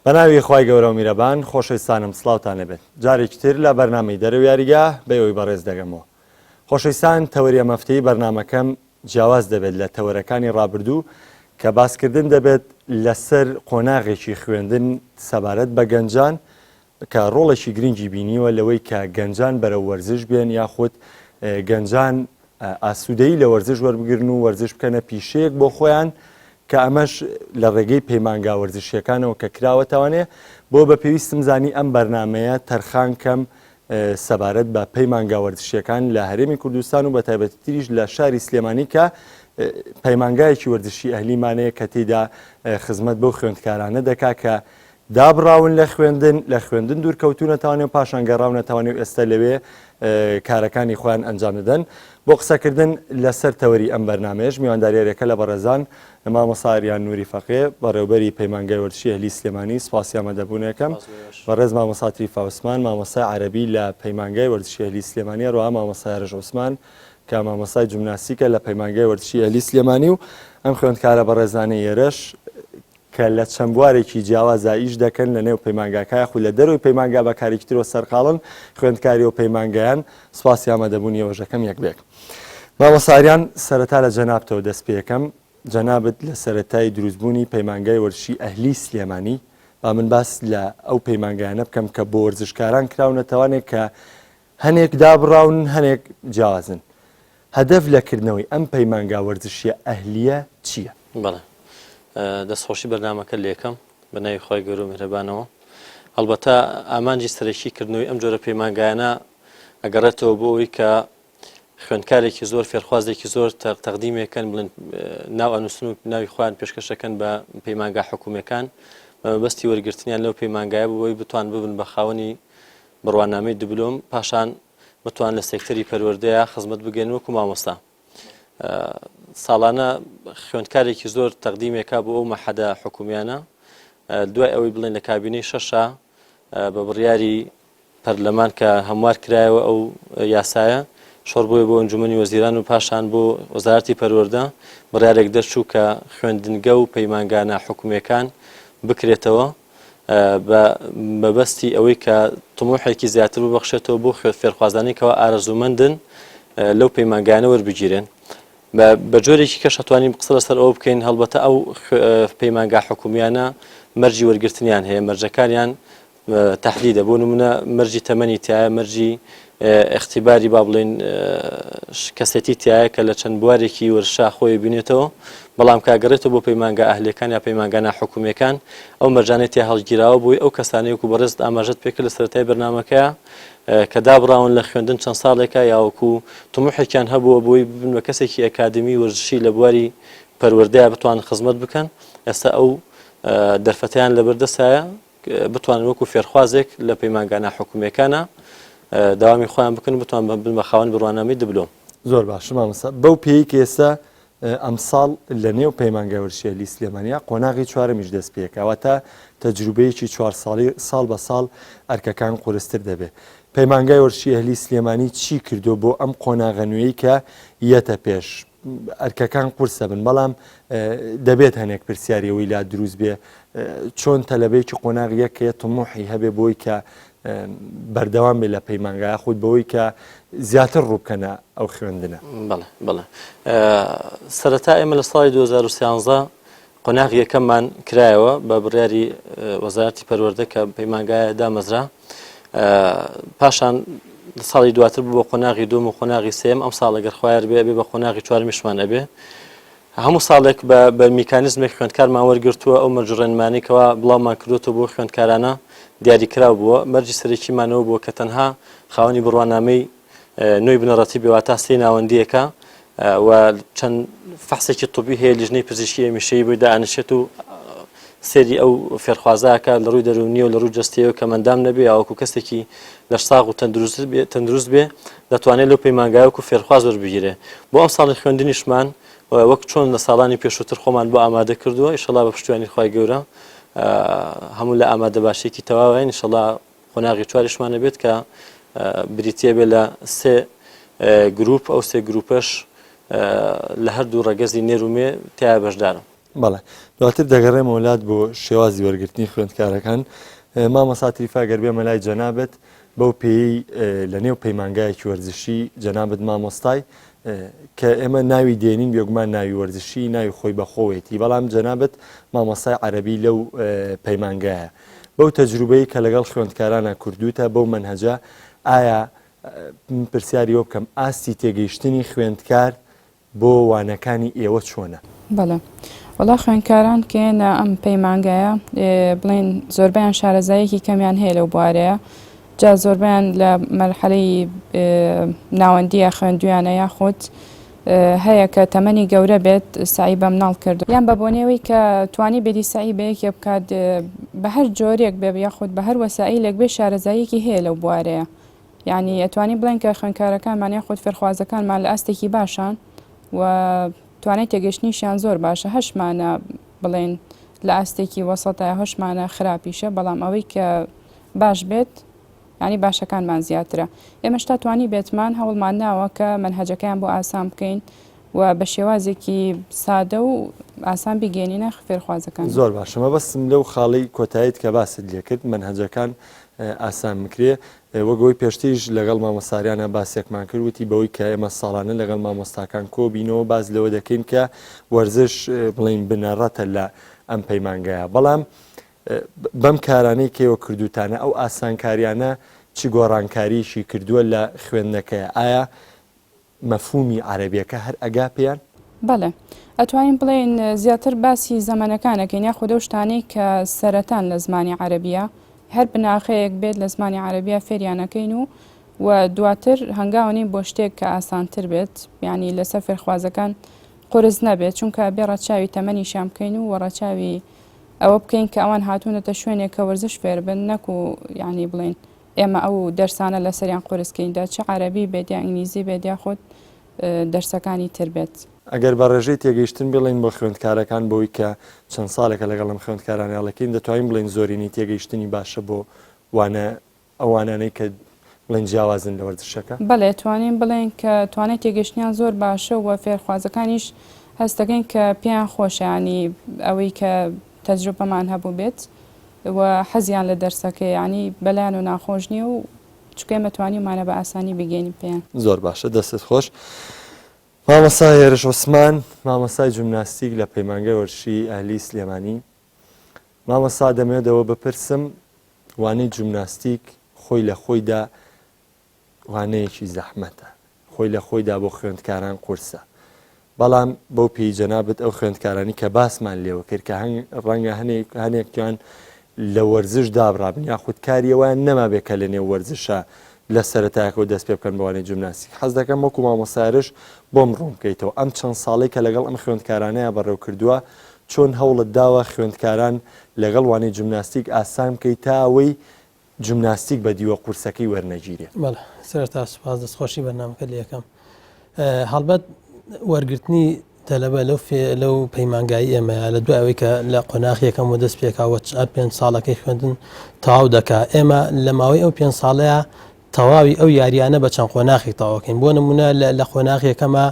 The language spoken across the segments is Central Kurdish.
بەناوی خوای گەورە و میرەبان خۆشەویستانم سڵاوتان لەبێت. جارێکی تر لە بەرنامەی دەرەوە یاریگا بەیەوەی بەڕێز دەگەمەوە. خۆشەویستان، تەوەریە مەفتەیی بەرنامەکەم جیاواز دەبێت لە تەوەرەکانی ڕابردوو کە باسکردن دەبێت لەسەر قۆناغێکی خوێندن سەبارەت بە گەنجان کە ڕۆڵێکی گرنگی بینیوە لەوەی کە گەنجان بەرە وەرزش بێن یاخود گەنجان ئاسوودەیی لە وەرزش وەربگرن و وەرزش بکەنە پیشەیەک بۆ خۆیان کە ئەمەش لە ڕێگەی پەیمانگا وەرزشیەکانەوە کە کراوەتەوانێ بۆ بە پێویستم زانی ئەم بەرنمەیە تەرخان کەم سەبارەت بە پەیمانگا وەرزشیەکان لە هەرێمی کوردستان و بە تایبەتیش لە شاری سلێمانی کە پەیمانگایەکی وەرزشی ئەهلیمانەیە کە تێدا خزمەت بەو خوێندکارانە دەکا کە دابڕاون لە خوێندن دوورکەوتو نەتوانێت و پاشان گەڕاو نەتوانێت و ئێستا لەوێ کارەکانی خۆیان ئەنجام دەدەن. بۆ قسەکردن لەسەر تەوەری ئەم بەرنمەیەش میوانداریێکە لە بەڕێزان مامۆستا ئاریان نووری فەقێ بەڕێوەبەری پەیمانگای وەرزشی ئەهلی سلێمانی سپاسی ئامادەبوونەکەم. بەڕێز مامۆستا تریفا عوسمان مامۆستای عەرەبی لە پەیمانگای وەرزشی ئەهلی سلێمانی، هەروەها مامۆستا ئارەژ عوسمان کە مامۆستای جیمناستیکە لە پەیمانگای وەرزشی ئەهلی سلێمانی و ئەم خوێندکارە بەڕێزانەی ئێرەش کە لە چەند بوارێکی جیاوازە ئیش دەکەن لە نێو پەیمانگاکایە خو لە دەروی پەیمانگا بەکارێکی ترەوە سەرقاڵن خوێندکاری و پەیمانگایان. سپاسی ئامادەبوونی ئەوەژەکەم یەکبێک. مامۆستا ئاریان، سەرەتا لە جەنابتەوە دەست پێەکەم. جەنابەت لە سەرەتای دروستبوونی پەیمانگای وەرزشی ئەهلی سلێمانی با من باس لە ئەو پەیمانگایانە بکەم کە بۆ وەرزشکاران کراونەتەوانێت کە هەنێک دابڕاون هەنێک جیاوازن. هەدەف لەکردنەوەی ئەم پەیمانگا وەرزشیە ئەهلیە چییە؟ بەڵێ، دەستخۆشی بەرنامەکە لێکم بە ناوی خۆی گەورە و میهرەبانەوە. هەڵبەتە ئامانجی سەرەکیکردنەوەی ئەم جۆرە پەیمانگایانە ئەگەڕێتەوە بۆ ئەوەی کە خوێندکارێکی زۆر فێرخوازێکی زۆر تەقدیمێکەن بڵێن ناو ئەنووسن و ناوی خۆیان پێشکەشەکەن بە پەیمانگا حکوومیەکان بەستی وەرگرتنیان لەو پەیمانگایە بۆی بتوان ببن بە خاوەنی بڕوانامەی دیبلۆم، پاشان بتوان لە سێکتەری پەروەردەیە خزمەت بگەن وەکو مامۆستا. ساڵانە خوێندکارێکی زۆر تەقدیمێکا بۆ ئەو مەحەدە حکوومیانە دوای ئەوەی بڵێن لە کابینەی شەشە بە بڕیاری پەرلەمان کە هەموار کرایەوە ئەو یاسایە شۆڕ بۆی بۆ ئەنجومەنی وەزیران و پاشان بۆ وەزارەتی پەروەردە بڕیارێک دەرچوو کە خوێندنگە و پەیمانگانە حکوومیەکان بکرێتەوە بە مەبەستی ئەوەی کە تموحێکی زیاتر ببەخشێتەوە بۆ فێرخوازانی کەەوە ئارەزوومەندن لەو پەیمانگانە وەربگیرێن. بە جۆرێکی کەش هەتوانین قسە لەسەر ئەو بکەین. هەڵبەتە ئەو پەیمانگا حکوومیانە مەرجی وەرگرتنیان هەیە، مەرجەکانیان تەحدیدە. بۆ نمونە مەرجی تەمەنی تایە، مەرجی اختیباری با بڵێن کەسێتی تایە کە لە چەند بوارێکی وەرشا خۆی بینێتەوە، بەڵام کاگەڕێتەوە بۆ پەیمانگا ئەهلیەکان یا پەیمانگانە حکوومیەکان ئەو مەرجانەی تیا هەڵگیراوە بۆی ئەو کەسانەیەکو بەڕێز ئاماژەت پێکرد لە سەرەتای بەرنامەکەیە کە دابڕاون لە خوێندن چەند ساڵێکە یاوەکو تموحێکیان هەبووە بۆی ببن بە کەسێکی ئەکادمی وەرزشی لە بواری پەروەردەیە بتوان خزمەت بکەن. ئێستا ئەو دەرفەتیان لەبەردەستایە بتوانن وەکو فێرخوازێک لە پەیمانگانە حکوومیەکانە داوامی خۆیان بکەن، بتوان بن بە خاوەن بڕوانامەی دیبلۆم. زۆر باش مامۆستا. بەو پێی کە ئێستا ئەمساڵ لە نێو پەیمانگای وەرزشی ئەهلی سلێمانیا قۆناغی چوارەمیش دەست پێکەوەتە تەجروبەیەکی 4 ساڵی ساڵ بە ساڵ ئەرکەکان قورستر دەبێت. پەیمانگای وەرزشی ئەهلی سلێمانی چی کردو بۆ ئەم قۆناغە نوێی کە یەتە پێش ئەرکەکان قورسە بن، بەڵام دەبێت هەنێک پرسیاریەوەی لا دروست بێ چۆن تەلەبەیەکی قۆناغیە کە تموحی هەبێ بۆی کە بەردەوام بێ لە پەیمانگای خۆت بەوەی کە زیاتر ڕووبکەنە ئەو خوێندنە. بەڵێ سەرەتا ئێمە لە ساڵی 2013 قۆناغی یەکەممان کرایەوە بە بڕیاری وەزارەتی پەروەردە کە پەیمانگایە دامەزرا، پاشان ساڵی دواتر بوو بۆ قۆناغی دوم و قۆناغی سێم. ئەم ساڵ ئەگەر خوایار بێ بە قۆناغی چوارمیشمان ئەبێ. هەموو ساڵێک بە میکانیزمێک خوێندکارمان وەرگرتووە ئەو مەرجڕێنمانیکەوە بڵاومان کردوتەوە بۆ خوێندکارانە دیاریکراو بووە. مەرجی سەرەکیمانەوە بووە کە تەنها خاوەنی بڕوانامەی نوێی بنەڕەتی بێواتە سێ ناوەندیەکە و چەند فەحسێکی طبی هەیە لیژنەی پزیشکی هێمیشەیی بۆی دائانشێت و سێری ئەو فێرخوازاکە لە ڕووی دەرونی و لە ڕووی جەستیەوە کە مەندام نەبێ یاوەکو کەسێکی لە ساغ و تەندروست بێ دەتوانێت لەو پەیمانگایەوەکو فێرخواز وەربگیرێ. بۆ ئەم ساڵی خوێندنیشمان وەک چۆن لە ساڵانی پێشووتر خۆمان بۆ ئامادە کردووە، ئینشەڵا بە پشتیوانی خوای گەورە هەموو لە ئامادە باشێکی تەواوین. ئینشەڵا قۆناغی چواریشمانە بێت کە بریتیە بێ لە سێ گروپ، ئەو سێ گروپەش لە هەردوو ڕەگەزی نێرومێ تیا بەشدارم. بەڵێ دواتر دەگەڕێمە وڵات بۆ شێوازی وەرگرتنی خوێندکارەکان مامۆستا تریفا گەربێ مەلای جەنابەت بەو پێی لە نێو پەیمانگایەکی وەرزشی جەنابەت مامۆستای کە ئێمە ناوی دێنین بێگومان ناوی وەرزشی ناوی خۆی بەخۆوێتی بەڵام جەنابەت مامۆستای عەرەبی لەو پەیمانگایە بەو تەجروبەی کە لەگەڵ خوێندکارانە کردوتە بەو منهەجە ئایا پرسیاری وە بکەم ئاستی تێگەیشتنی خوێندکار بۆ وانەکانی ئێوە چۆنە؟ بەڵێ وڵا خوێندکاران کێنە ئەم پەیمانگایە بڵێن زۆربیان شارەزایەکی کەمیان هەیە لەو بوارەیە جا زۆربیان لە مەرحەلەی ناوەندیە خوێندویانە یاخود هەیە کە تەمەنی گەورە بێت سعی بە مناڵ کرد یان بە بۆنێەوەی کە توانی بێتی سعی بە یەکێ بکات بە هەر جۆرێک بێ یاخود بە هەر وەسائلێک بێ شارەزایەکی هەیە لەو بوارەیە یعنی ئەتوانی بڵێن کە خوێندکارەکانمان یاخود فێرخوازەکانمان لە ئاستێکی باشان و توانای تێگەشتنیشیان زۆر باشە هەشمانە بڵێن لە ئاستێکی وەسەتایە هەشمانە خراپیشە بەڵام ئەوەی کە باش بێت ینی باشەکانمان زیاترە ئێمەش تا توانی بێتمان هەوڵمان ناوە کە منهەجەکەیان بۆ ئاسان بکەین و بە شێوازێکی سادە و ئاسان بگەێنینە فێرخوازەکان زۆر باشە مە بەستم لەو خاڵی کۆتاییت کە باست لێ کرد منهەجەکان ئاسان بکرێ وەگەوەی پێشتیش لەگەڵ مامۆستاریانە باسێکمان کردوتی بەوەی کە ئێمە ساڵانە لەگەڵ مامۆستاکان کۆبینەوە باز لەوە دەکەین کە وەرزش بڵین بنەڕەتە لە ئەم پەیمانگایە بەڵام بەم کارانەی کێوە کردوتانە ئەو ئاسانکاریانە چی گۆڕانکاریشی کردووە لە خوێندنەکەی ئایا مەفهومی عەرەبیەکە هەر ئەگا پێیان؟ بەڵێ ئەتوانین بڵێن زیاتر باسی زەمانەکانەکەین یاخود ئەو شتانەی کە سەرەتان لە زمانی عەرەبیە هەر بناخەیەک بێت لە زمانی عەرەبیە فێریانەکەین و دواتر هەنگاوانی بۆ شتێک کە ئاسانتر بێت یعنی لەسەر فێرخوازەکان قورس نەبێت چونکە بێ ڕەچاوی تەمەنیشیان بکەین و ڕەچاوی ئەوە بکەین کە ئەوان هاتوونەتە شوێنێک کە وەرزش فێر بن نەکو یعنی بڵێن ئێمە ئەو دەرسانە لەسەریان قورسکەیندا چه عەرەبی بێت یا ئینگلیزی بێت یاخود دەرسەکانی تر بێت. ئەگەر بە ڕێژەی تێگەیشتن بڵین بۆ خوێندکارەکان بۆی کە چەند ساڵێکە لەگەڵم خوێندکارانیاڵەکەین دەتوانین بڵین زۆرینی تێگەیشتنی باشە بۆ وانە ئەوانانەی کە بڵین جیاوازن لە وەرزشەکە؟ بەڵێ توانین بڵێن کە توانێت تێگەشتیان زۆر باشە و فێرخوازەکانیش هەستەکەین کە پێیان خۆشیانی ئەوەی کە تەجروبەمان هەبوو بێت و حەزیان لە دەرسەکە ینی بەلایەن و ناخۆش نییە و چکە مەتوانیمانە بە ئاسانی بگەینی پێیان. زۆر باشە دەستت خۆش. مامۆستا هێرش عوسمان مامۆستای جیمناستیک لە پەیمانگای وەرزشی ئاهلی سلێمانی مامۆستا دەمێدەوە بپرسم وانەی جیمناستیک خۆی لە خۆیدا وانەیەکی زەحمەتە خۆی لە خۆیدا بۆ خوێندکاران قورسە بەڵام بەو پێی جەنابەت ئەو خوێندکارانی کە باسمان لێوە کرد کە ڕەنگە هەنێکیان لە وەرزش دابڕابن یاخود کاریەوەیان نەما بێ کە لە نێو وەرزشە لە سەرەتایەکەوە دەست پێ بکەن بەوانەی جیمناستیک حەز دەکەم وەکو مامۆستایش بۆم ڕوون بکەیتەوە ئەم چەند ساڵی کە لەگەڵ ئەم خوێندکارانەیە بەڕێو کردووە چۆن هەوڵت داوە خوێندکاران لەگەڵ وانەی جیمناستیک ئاسان بکەیت تا ئەوەی جیمناستیک بە دیوە قورسەکەی وەرنەگیرێ. بەڵێ سەرەتا سوپاس دەستخۆشی بەرنامەکە لێ یەکەم هەڵبەت وەرگرتنی تەلەبە لەو پەیمانگایی ئێمەیە لە دوای ئەوەی کە لە قۆناغیەکەم و دەست پێکاوە 5 ساڵەکەی خوێندن تەواو دەکا ئێمە لە ماوەی ئەو 5 ساڵەیە تەواوی ئەو یاریانە بە چەند قۆناغی تەواوکەین بۆ نمونە لە قۆناغیەکەمە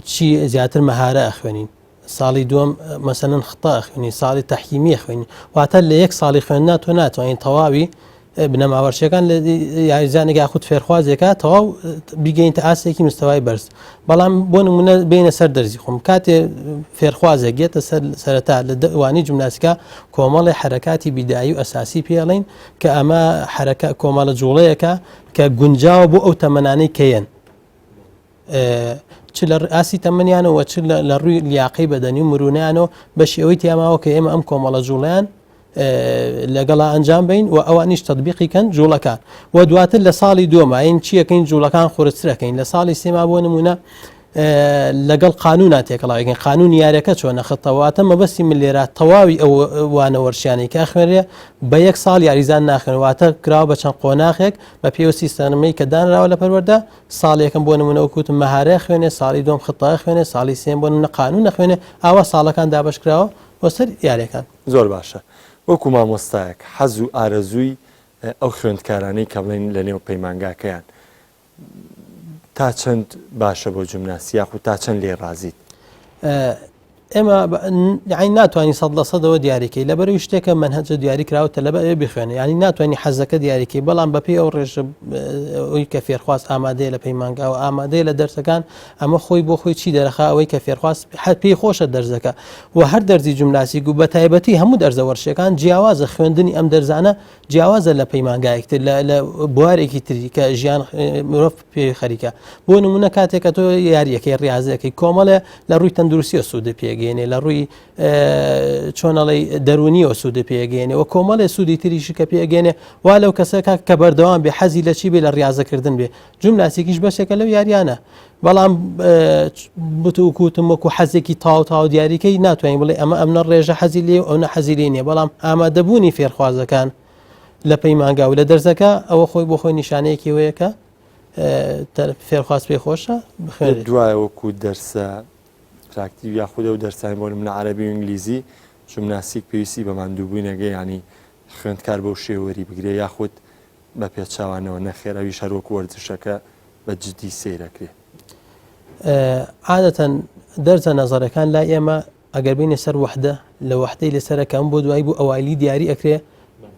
چی زیاتر مەهارە ئەخوێنین ساڵی دووەم مەسەلەن ختا ئەخوێنی ساڵی تەحکیمی ئەخوێنی واتە لە یەک ساڵی خوێندنا تۆ ناتوانین تەواوی بنەماوەرشەکان لە یاریزانێک یاخود فێرخوازێکە تەواو بیگەینتە ئاستێکی مستەوای بەرز بەڵام بۆ نمونە بینە سەر دەرزی خۆم کاتێ فێرخوازێک گێتە سەرەتا لە دەوانی جیمناستیکا کۆمەڵی حرەکاتی بیدایی و ئەساسی پێڵین کە ئەمە کۆمەڵە جوڵەیەکە کە گونجاوە بۆ ئەو تەمەنانەی کەیەن چ لە ئاسی تەمەنیانەوە چ لە ڕووی لیاقەی بەدەنی و مرونیانەوە بەشی ئەوەی تیاماوە کە ئێمە ئەم کۆمەڵە جوڵیان لەگەڵا ئەنجام بین و ئەوانیش تەطبیقیکەن جوڵەکان و دواتر لە ساڵی دووەمە این چیەکەین جوڵەکان خورسترەکەین لە ساڵی سێما بۆ نمونە لەگەڵ قانونا تێکەڵاوەکەین قانون یاریەکە چۆنە خەتەواتە مەبەستی من لێرە تەواوی ئەو وانە وەرشیانەی کە خوێنرێ بە یەک ساڵ یاریزان ناخوێنواتە کراوە بە چەند قۆناغێک بە پێوەستی سەرمەی کە دانراوە لە پەروەردە ساڵێکم بۆ نمونە وەکوتم مەهارە خوێنێ ساڵی دوم خەتە خوێنێ ساڵی سێم بۆ نمونە قانون نەخوێنێ ئاوا ساڵەکان دابەشکراوە بۆ سەر یاریەکان. زۆر باشە وەکو مامۆستایەک حەز و ئارەزووی ئەو خوێندکارانەی کە بڵێن لە نێو پەیمانگاکەیان تا چەند باشە بۆ جیمناستیک و تا چەند لێ ڕازیت؟ ئێمە یعنی ناتوانانی 100% دیاریکەی لەبەرەوەی شتێکە منهەج دیاری کراوەتە لەبەر بخوێنێ ینی ناتوانانی حەزەکە دیاریکەی بەڵام بەپێی ئەو ڕێژ ئەوی کە فێرخواست ئامادەیە لە پەیمانگاوە ئامادەیە لە دەرسەکان ئەمە خۆی بۆ خۆی چی دەرەخا ئەوەی کە فێرخواست پێی خۆشە دەرزەکە و هەر دەرزی جملاسیک و بە تایبەتی هەموو دەرزە وەرشەکان جیاوازە خوێندنی ئەم دەرزانە جیاوازە لە پەیمانگایەکتر لە بوارێکی تری کە ژیان مرۆڤ پێ خەریکە بۆ نمونە کاتێکە تۆ یاریەکەی ڕاضەکەی کۆمەڵێ لە ڕووی تەندروستیە سوودە پێگەێنێ لە ڕووی چۆنەڵی دەرونیەوە سوودە پێگەێنێ و کۆمەڵێ سوودی تریشی کە پێگەێنێ وا لەو کەسەکە کە بەردەوام بێ حەزی لە چی بێ لە ڕاضەکردن بێ جملاسێکیش بەشێکە لەو یاریانە بەڵام بتوکوتم وەکو حەزێکی تاو دیاریکەی ناتوانین بڵێ ئەمە ڕێژە حەزی لێ ئەو نەحەزی لێ نیە بەڵام ئامادەبوونی فێرخوازەکان لە پەیمانگا و لە دەرزەکە ئەوە خۆی بۆ خۆی نیشانەیەکی وەیەکە فێرخواست پێ خۆشە دوایە وەکو دەرسە پراکتیک یاخودە و دەرسانی بۆ من عەرەبی و ئینگلیزی ژمناسیک پێویستی بە ماندووبوونەگەی ینی خوێندکار بەو شێوەری بگرێ یاخود بە پێچاوانەوە نەخێراوی شەرۆک وەرزشەکە بە جدی سیرەکرێ عادەتەن دەرزە نەزەرەکان لا ئێمە ئەگەر بینێ سەر وحدە لە وحدەی لەسەرەکەم بۆ دوایی بوو ئەوایلی دیاری ئەکرێ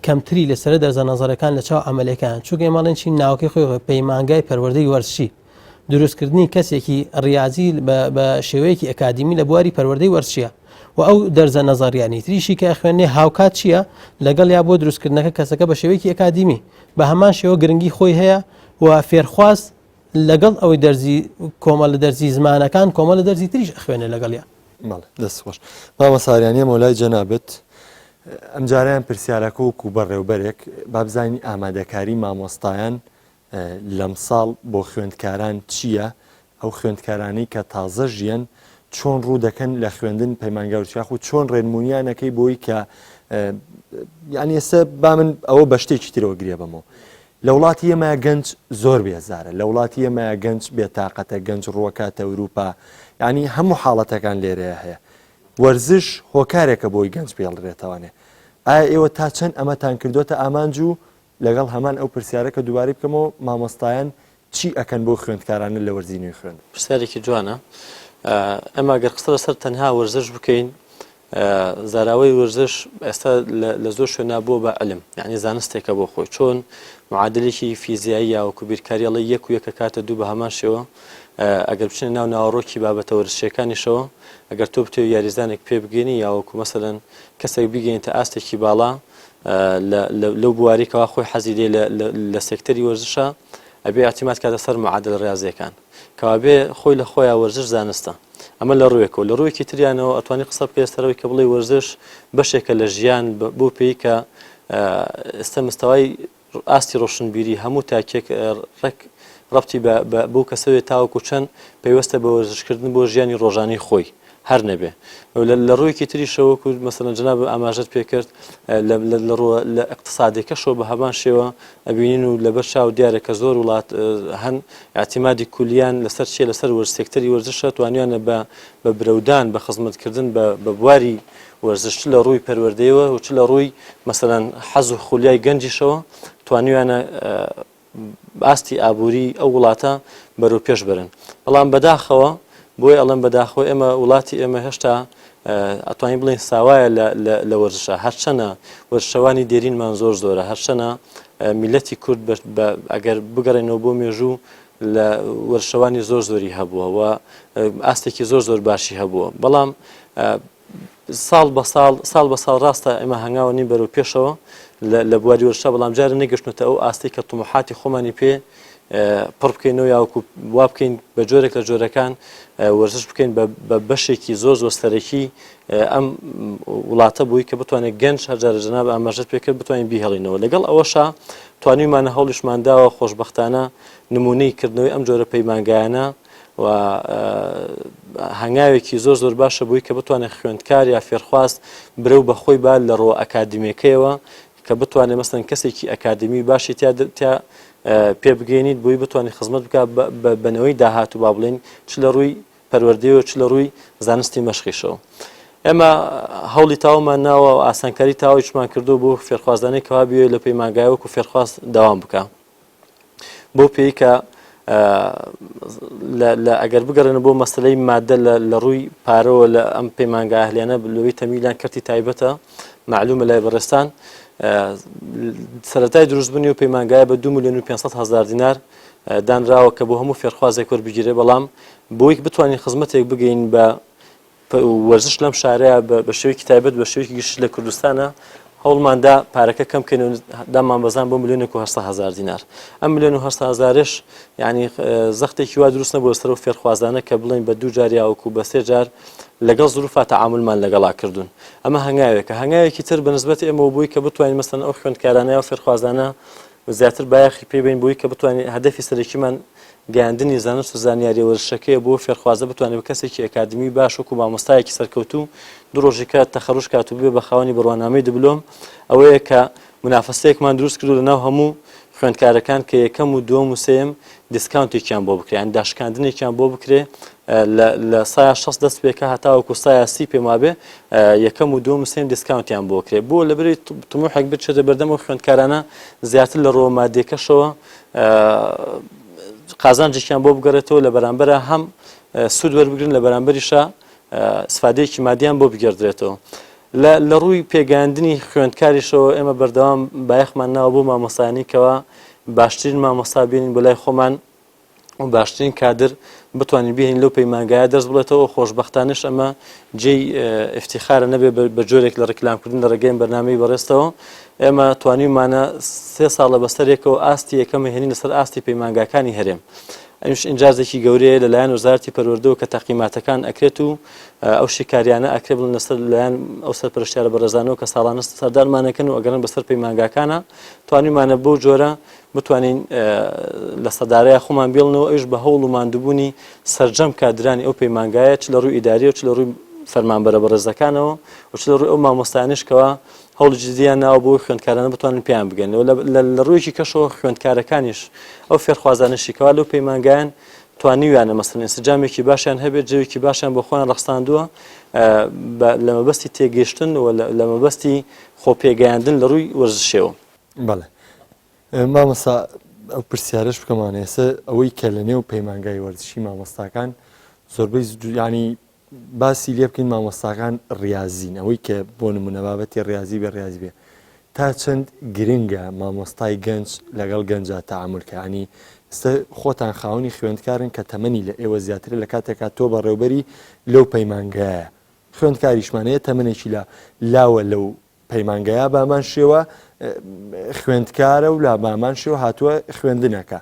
کەمتری لەسەر دەرزە نەزەرەکان لە چاو ئەمەلەکان چونکە ئێمەڵێن چین ناوکەی خۆی پەیمانگای پەروەردەی وەرزشی دروستکردنی کەسێکی ڕاضی بە شێوەیەکی ئەکادمی لە بواری پەروەردەی وەرزشیە و ئەو دەرزە نەزەریانی تریشی کە خوێنێ هاوکات چییە لەگەڵ یا بۆ دروستکردنەکە کەسەکە بە شێوەیەکی ئەکادمی بە هەمان شێوە گرنگی خۆی هەیە و فێرخواست لەگەڵ ئەوەی دەرزی کۆمەڵە دەرزی زمانەکان کۆمەڵە دەرزی تریش ئەخوێنێ لەگەڵیا دەستخۆش مامەساریانیە مۆلای جەنابەت ئەم جاریان پرسیارەکە وکو بەڕێوبەرێک با بزانین ئامادەکاری مامۆستایان لەم ساڵ بۆ خوێندکاران چییە ئەو خوێندکارانی کە تازە ژیان چۆن ڕوو دەکەن لە خوێندن پەیمانگاوچیاخ و چۆن ڕێنمونیانەکەی بۆی کە یعنی ئێستا با من ئەوە بە شتێکی ترەوە گرێ بمەوە لە وڵاتی ئێمە گەنج زۆر بێزارە لە وڵاتی ئێمە گەنج بێتاقەتە گەنج ڕووەکاتە ئەوروپا ینی هەموو حاڵەتەکان لێرەیە هەیە وەرزش هۆکارێکە بۆی گەنج پێڵڕێتەوانێ ئایا ئێوە تا چەند ئەمەتان کردوتە ئامانج و لەگەڵ هەمان ئەو پرسیارەکە دووباری بکەمەوە مامۆستایان چی ئەکەن بۆ خوێندکارانە لە وەرزینەوەی خوێن پرسیارێکی جوانە ئەمە گەر قسە لەسەر تەنها وەرزش بکەین زاراوەی وەرزش ئێستا لە زۆر شوێنە بۆ بە علم یعنی زانستێکە بۆ خۆی چۆن معادلێکی فیزیایی یاوەکو بیرکاریەڵی یەک و یەکە کاتە دوو بە هەمان شێوە ئەگەر بچێن ناو ناوەڕۆکی بابەتە وەرزشیەکانیشەوە ئەگەر تۆ بتێ یاریزانێک پێ بگەینی یاوەکو مەسەلەن کەسێک بگەینتە ئاستێکی باڵا لەو بواریکەوە خۆی حەزی لێ لە سێکتەری وەرزشە ئەبێ ئاعتیماد کاتە سەر معادل ڕاضیەکان کەوا بێ خۆی لە خۆیان وەرزش زانستە ئەمە لە ڕوویەکەوە لە ڕوویەکی تریانەوە ئەتوانی قسە پێستەرەوەی کە بڵێ وەرزش بەشێکە لە ژیان بۆ پێی کە ئێستا مستەوای ئاستی ڕۆشنبیری هەموو تاکێک ڕەبتی بۆ کەسەوێت تاوەکو چەند پێوەستە بە وەرزشکردن بۆ ژیانی ڕۆژانەی خۆی هەر نەبێ لە ڕوویەکی تریشەوەکو مەسەلەن جەناب ئاماژەت پێکرد لە اقتصادێکەشەوە بە هەمان شێوە ئەبینین و لەبەر چاو دیارە کە زۆر وڵات هەن اعتیمادی کولیان لەسەر چیە لەسەر سێکتەری وەرزشە توانیانە بە برەودان بە خزمەتکردن بە بواری وەرزش لە ڕووی پەروەردەیەوە و چ لە ڕووی مەسەلەن حەز و خولیای گەنجیشەوە توانیانە ئاستی ئابووری ئەو وڵاتە بەرەو پێش برن بەڵام بەداخەوە بۆی ئەڵم بەداخۆ ئێمە وڵاتی ئێمە هێشتا ئەتوانین بڵین ساوایە لە وەرزشە هەرچەنە وەرزشەوانی دێرینمان زۆر زۆرە هەرچەنە میلەتی کورد ئەگەر بگەڕێنەوە بۆ مێژوو لە وەرزشەوانی زۆر زۆری هەبووە و ئاستێکی زۆر باشی هەبووە بەڵام ساڵ بە ساڵ ڕاستە ئێمە هەنگاوە نین بەرەو پێشەوە لە بواری وەرزشە بەڵام جارە نەگەشتنەوە ئەو ئاستی کە تومحاتی خۆمانی پێ پڕ بکەینەوە یاوەکو وا بکەین بە جۆرێک لە جۆرەکان وەرزش بکەین بە بەشێکی زۆر سەرەکی ئەم وڵاتە بووی کە بتوانێت گەنج هەرجارە جەناب ئاماژەت پێکرد بتوانین بیهێڵینەوە لەگەڵ ئەوەشە توانیمانە هەوڵیشمانداوە خۆشبەختانە نمونەی کردنەوەی ئەم جۆرە پەیمانگایانە و هەنگاوێکی زۆر باشە بووی کە بتوانێت خوێندکار یا فێرخواست برەو بەخۆی با لە ڕۆ ئەکادمیەکەیەوە کە بتوانێت مەسەن کەسێکی ئەکادمی باشی تیا پێ بگەینیت بۆی بتوانانی خزمەت بکات بنەوەی داهات و با بڵێن چ لە ڕووی پەروەردەیەوە چ لە ڕووی زانستی مەشقیشەوە ئێمە هەوڵی تاومان ناوە و ئاسانکاری تاویشمان کردو بۆ فێرخوازدانەی کەوا بێ لە پەیمانگایەوەکو فێرخواست داوام بکە بۆ پێی کە ئەگەر بگەڕێنە بۆ مەسلەی مادە لە ڕووی پارەوە لە ئەم پەیمانگە ئاهلیانە لەوەی تەمیلیان کەرتی تایبەتە معلومە لای بەڕێستان سەرەتای دروستبوونی و پەیمانگایە بە 2,500,000 دینار دانراوە کە بۆ هەموو فێرخوازێک وەربگیرێ بەڵام بۆی بتوانین خزمەتێک بگەین بە وەرزش لەم شارەیە بە شێوەیەکی تایبەت بە شێوەیەکی گشت لە کوردستانە هەوڵماندا پارەکە کەم بکەین دامان بەزان بۆ 1,800,000 دینار ئەم 1,800,000ش یعنی زەختێکی وا دروست نەبووە سەر و فێرخوازانە کە بڵین بە 2 جار یاوەکو بە 3 جار لەگەڵ زروفا تەعاملمان لەگەڵا کردوون ئەمە هەنگاوێکە هەنگاوێکی تر بەنسبەتی ئێمە بووی کە بتوانین مەسەن ئەو خوێندکارانە و فێرخوازانە زیاتر بایەخی پێبین بووی کە بتوانین هەدەفی سەرەکیمان گەیاندنی زانست و زانیاری وەرزشەکەیە بۆ فێرخوازە بتوانێت بە کەسێکی ئەکادمی باش وەکو مامۆستایەکی سەرکەوتوو دوو ڕۆژێکە تەخەڕوش کات و بێ بە خاوەنی بڕوانامەی دبلۆم ئەوەیە کە منافەسەیەکمان دروست کردو لەناو هەموو خوێندکارەکان کە یەکەم و دووەم و سێم دیسکاونتێکیان بۆ بکرێ یان داشکاندنێکیان بۆ بکرێ لە سایە 6 دەست پێکە هەتاوەکو سایە 30 پێما بێ یەکەم و دووەم و سێم دیسکاونتیان بۆ بکرێ بۆ لەبەری تموحێک بچێتە بەردەم و خوێندکارانە زیاتر لە ڕۆ مادێکەشەوە قازانجێکیان بۆ بگەڕێتەوە لە بەرامبەرە هەم سوود وەربگرن لە بەرامبەریشە سفادەیەکی مادیان بۆ بگەردرێتەوە لە ڕووی پێگەاندنی خوێندکاریشەوە ئێمە بەردەوام بایەخمان ناوە بۆ مامۆستایانیکەوە باشترین مامۆستا بێنین بۆ لای خۆمان و باشترین کادر بتوانین بهێنین لەو پەیمانگایە دەست بڵێتەوە خۆشبەختانش ئەمە جێی ئفتیخارە نەبێ بە جۆرێک لە ڕکلامکردن لە ڕێگەی بەرنامەی بەڕێستەوە ئێمە توانیمانە 3 ساڵە بەسەرێکەوە ئاستی یەکەمە هێنین لەسەر ئاستی پەیمانگاکانی هەرێم ئەمش ئینجازێکی گەورەیە لەلایەن وەزارەتی پەروەردە کە تاقیماتەکان ئەکرێت و ئەو شیکاریانە ئەکرێ بڵن لەسەر لایەن ئەو سەرپەرشتیارە بەڕێزانەوە کە ساڵانە سەردارمانەکەن و ئەگەرن بەسەر پەیمانگاکانە توانیمانە بۆ جۆرە بتوانین لە سەدارەیە خۆمان بێڵنەوە ئەوش بە هەوڵ و ماندووبوونی سەرجەم کادرانی ئەو پەیمانگایە چ لە ڕووی ئیداری و چ لە ڕووی فەرمانبەرە بەڕێزەکانەوە و چ لە ڕووی ئەو مامۆستایانیشکەوە هەوڵ جدیان ناوە بۆ خوێندکارانە بتوانن پێیان بگەن لە ڕوویەکی کەشەوە خوێندکارەکانیش ئەو فێرخوازانشیکەوە لەو پەیمانگایان توانیویانە مەسەن ئینسجامێکی باشیان هەبێت جێوێکی باشیان بۆ خۆیان ڕەخساندووە لە مەبەستی تێگەیشتن و لە مەبەستی خۆپێگەیاندن لە ڕووی وەرزشەوە. بەڵێ مامۆستا ئەو پرسیارش بکەمانێسە ئەوەی کە لە نێو پەیمانگای وەرزشی مامۆستاکان زۆربەی ینی باسی لێ بکەین مامۆستاکان ڕاضین ئەوەی کە بۆ نمونە بابەتی ڕاضی بێ ڕاضی بێ تا چەند گرنگە مامۆستای گەنج لەگەڵ گەنجە تەعاملکە ینی خۆتان خاوەنی خوێندکارن کە تەمەنی لە ئێوە زیاتر لە کاتێکا تۆ بەڕێوبەری لەو پەیمانگایە خوێندکاریشمانەیە تەمەنێکی لاوە لەو پەیمانگایە بامان شێوە خوێندکارە و لا بامان شێوە هاتووە خوێندنەکە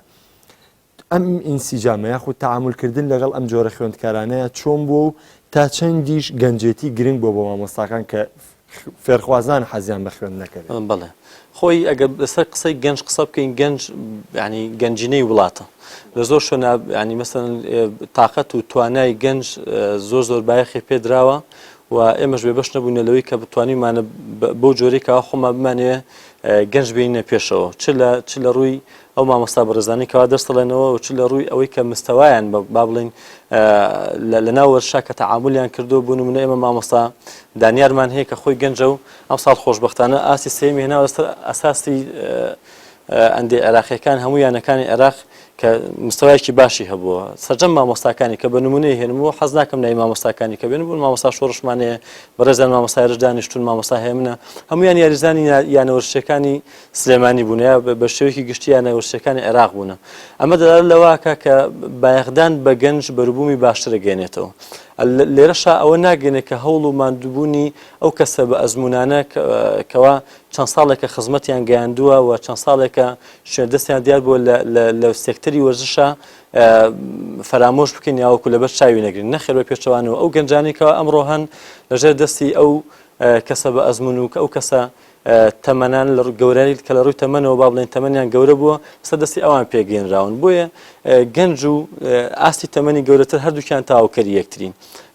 ئەم ئینسیجامە یاخود تەعاملکردن لەگەڵ ئەم جۆرە خوێندکارانەیە چۆن بووە و تا چەندیش گەنجێتی گرنگ بۆ مامۆستاکان کە فێرخوازان حەزیان بە خوێندنەکە بڵێ خۆی ئەگەر لەسەر قسەی گەنج قسە بکەین گەنج ینی گەنجینەی وڵاتە لە زۆر شوێنە ینی مەسەن تااقەت و توانای گەنج زۆر بایەخی پێدراوە و ئێمەش بێ بەش نەبووینە لەوەی کە بتوانیمانە بۆ جۆرێکەوە خۆمان بمانێ گەنج بینە پێشەوە چ لە ڕووی ئەو مامۆستا بەڕێزانی کەوا دەستڵێنەوە و چ لە ڕووی ئەوەی کە مستەوایان با بڵین لە ناو وەرشا کە تەعاملیان کردو بوون منە ئێمە مامۆستا دانیارمان هەیە کە خۆی گەنجە و ئەم ساڵ خۆشبەختانە ئاسی سێمی هێناوە ئەساسی ئەندێ عێراقیەکان هەموو یانەکانی عێراق کە مستەوایەکی باشی هەبووە سەرجەم مامۆستاکانی کە بە نمونەی هێنمەوە حەز ناکەم لای مامۆستاکانی کە بێن بوون مامۆستا شۆڕشمانەیە بەڕێزان مامۆستای ڕژ دانیشتون مامۆستا هەیە منە هەمویان یاریزانی یانەوەرشەکانی سلێمانی بوونەیە بە شێوەیەکی گشتی یانەوەرشەکانی عێراق بوونە ئەمە دەدات لەواکە کە بایەخدان بە گەنج بەروبوومی باشترە گەێنێتەوە لێرەشا ئەوە ناگەێنێت کە هەوڵ و ماندووبوونی ئەو کەسە بە ئەزمونانە کەوا چەند ساڵێکە خزمەتیان گەیاندووە و چەند ساڵێکە شوێندەستیان دیار بووە لە سێکتەری وەرزشە فەرامۆش بکەین یاوەکو لەبەر چاوی نەگرین نەخێر بە پێچەوانەوە ئەو گەنجانێکەوە ئەمڕۆ هەن لەژێر دەستی ئەو کەسە بە ئەزمون و ئەو کەسە تەمەنان لە گەورانی کە لە ڕووی تەمەنەوە با بڵێن تەمەنیان گەورە بووە سەردەستی ئەوان پێگەێنراون بۆیە گەنج و ئاستی تەمەنی گەورەتر هەردووکیان تاواوکەری یەکترین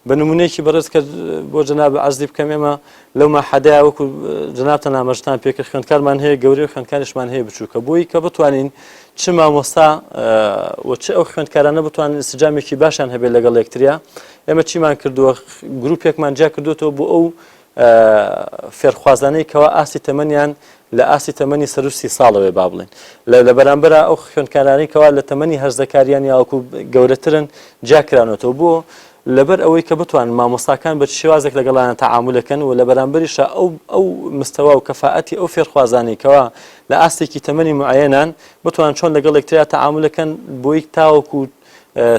بە نمونەیەکی بەڕێز کرد بۆ جەناب عەرزی بکەم ئێمە لەو ماحەدەیە وەکو جەنابتان ئاماژەتان پێکرد خوێندکارمان هەیە گەورەی و خوێندکاریشمان هەیە بچووکە بۆی کە بتوانین چ مامۆستا و چ ئەو خوێندکارانە بتوانین ئینسجامێکی باشیان هەبێت لەگەڵ یەکتریا ئێمە چیمان کردووە گروپێکمان جیا کردوێتەوە بۆ ئەو فێرخوازانەی کەوا ئاسی تەمەنیان لە ئاسی تەمەنی سەر و 30 ساڵەوەی با بڵێن لە بەرامبەر ئەو خوێندکارانی کەوا لە تەمەنی هەرزەکاریان یاوەکو گەورەترن جاکرانەوە بۆ لەبەر ئەوەی کە بتوان مامۆستاکان بە شێوازێک لەگەڵیان تەعاملەکەن و لە بەرامبەریشە ئەو مستەوا و کەفاەتی ئەو فێرخوازانی کەوا لە ئاستێکی تەمەنی معەنان بتوان چۆن لەگەڵ یەکتریا تەعاملەکەن بۆی تاوەکو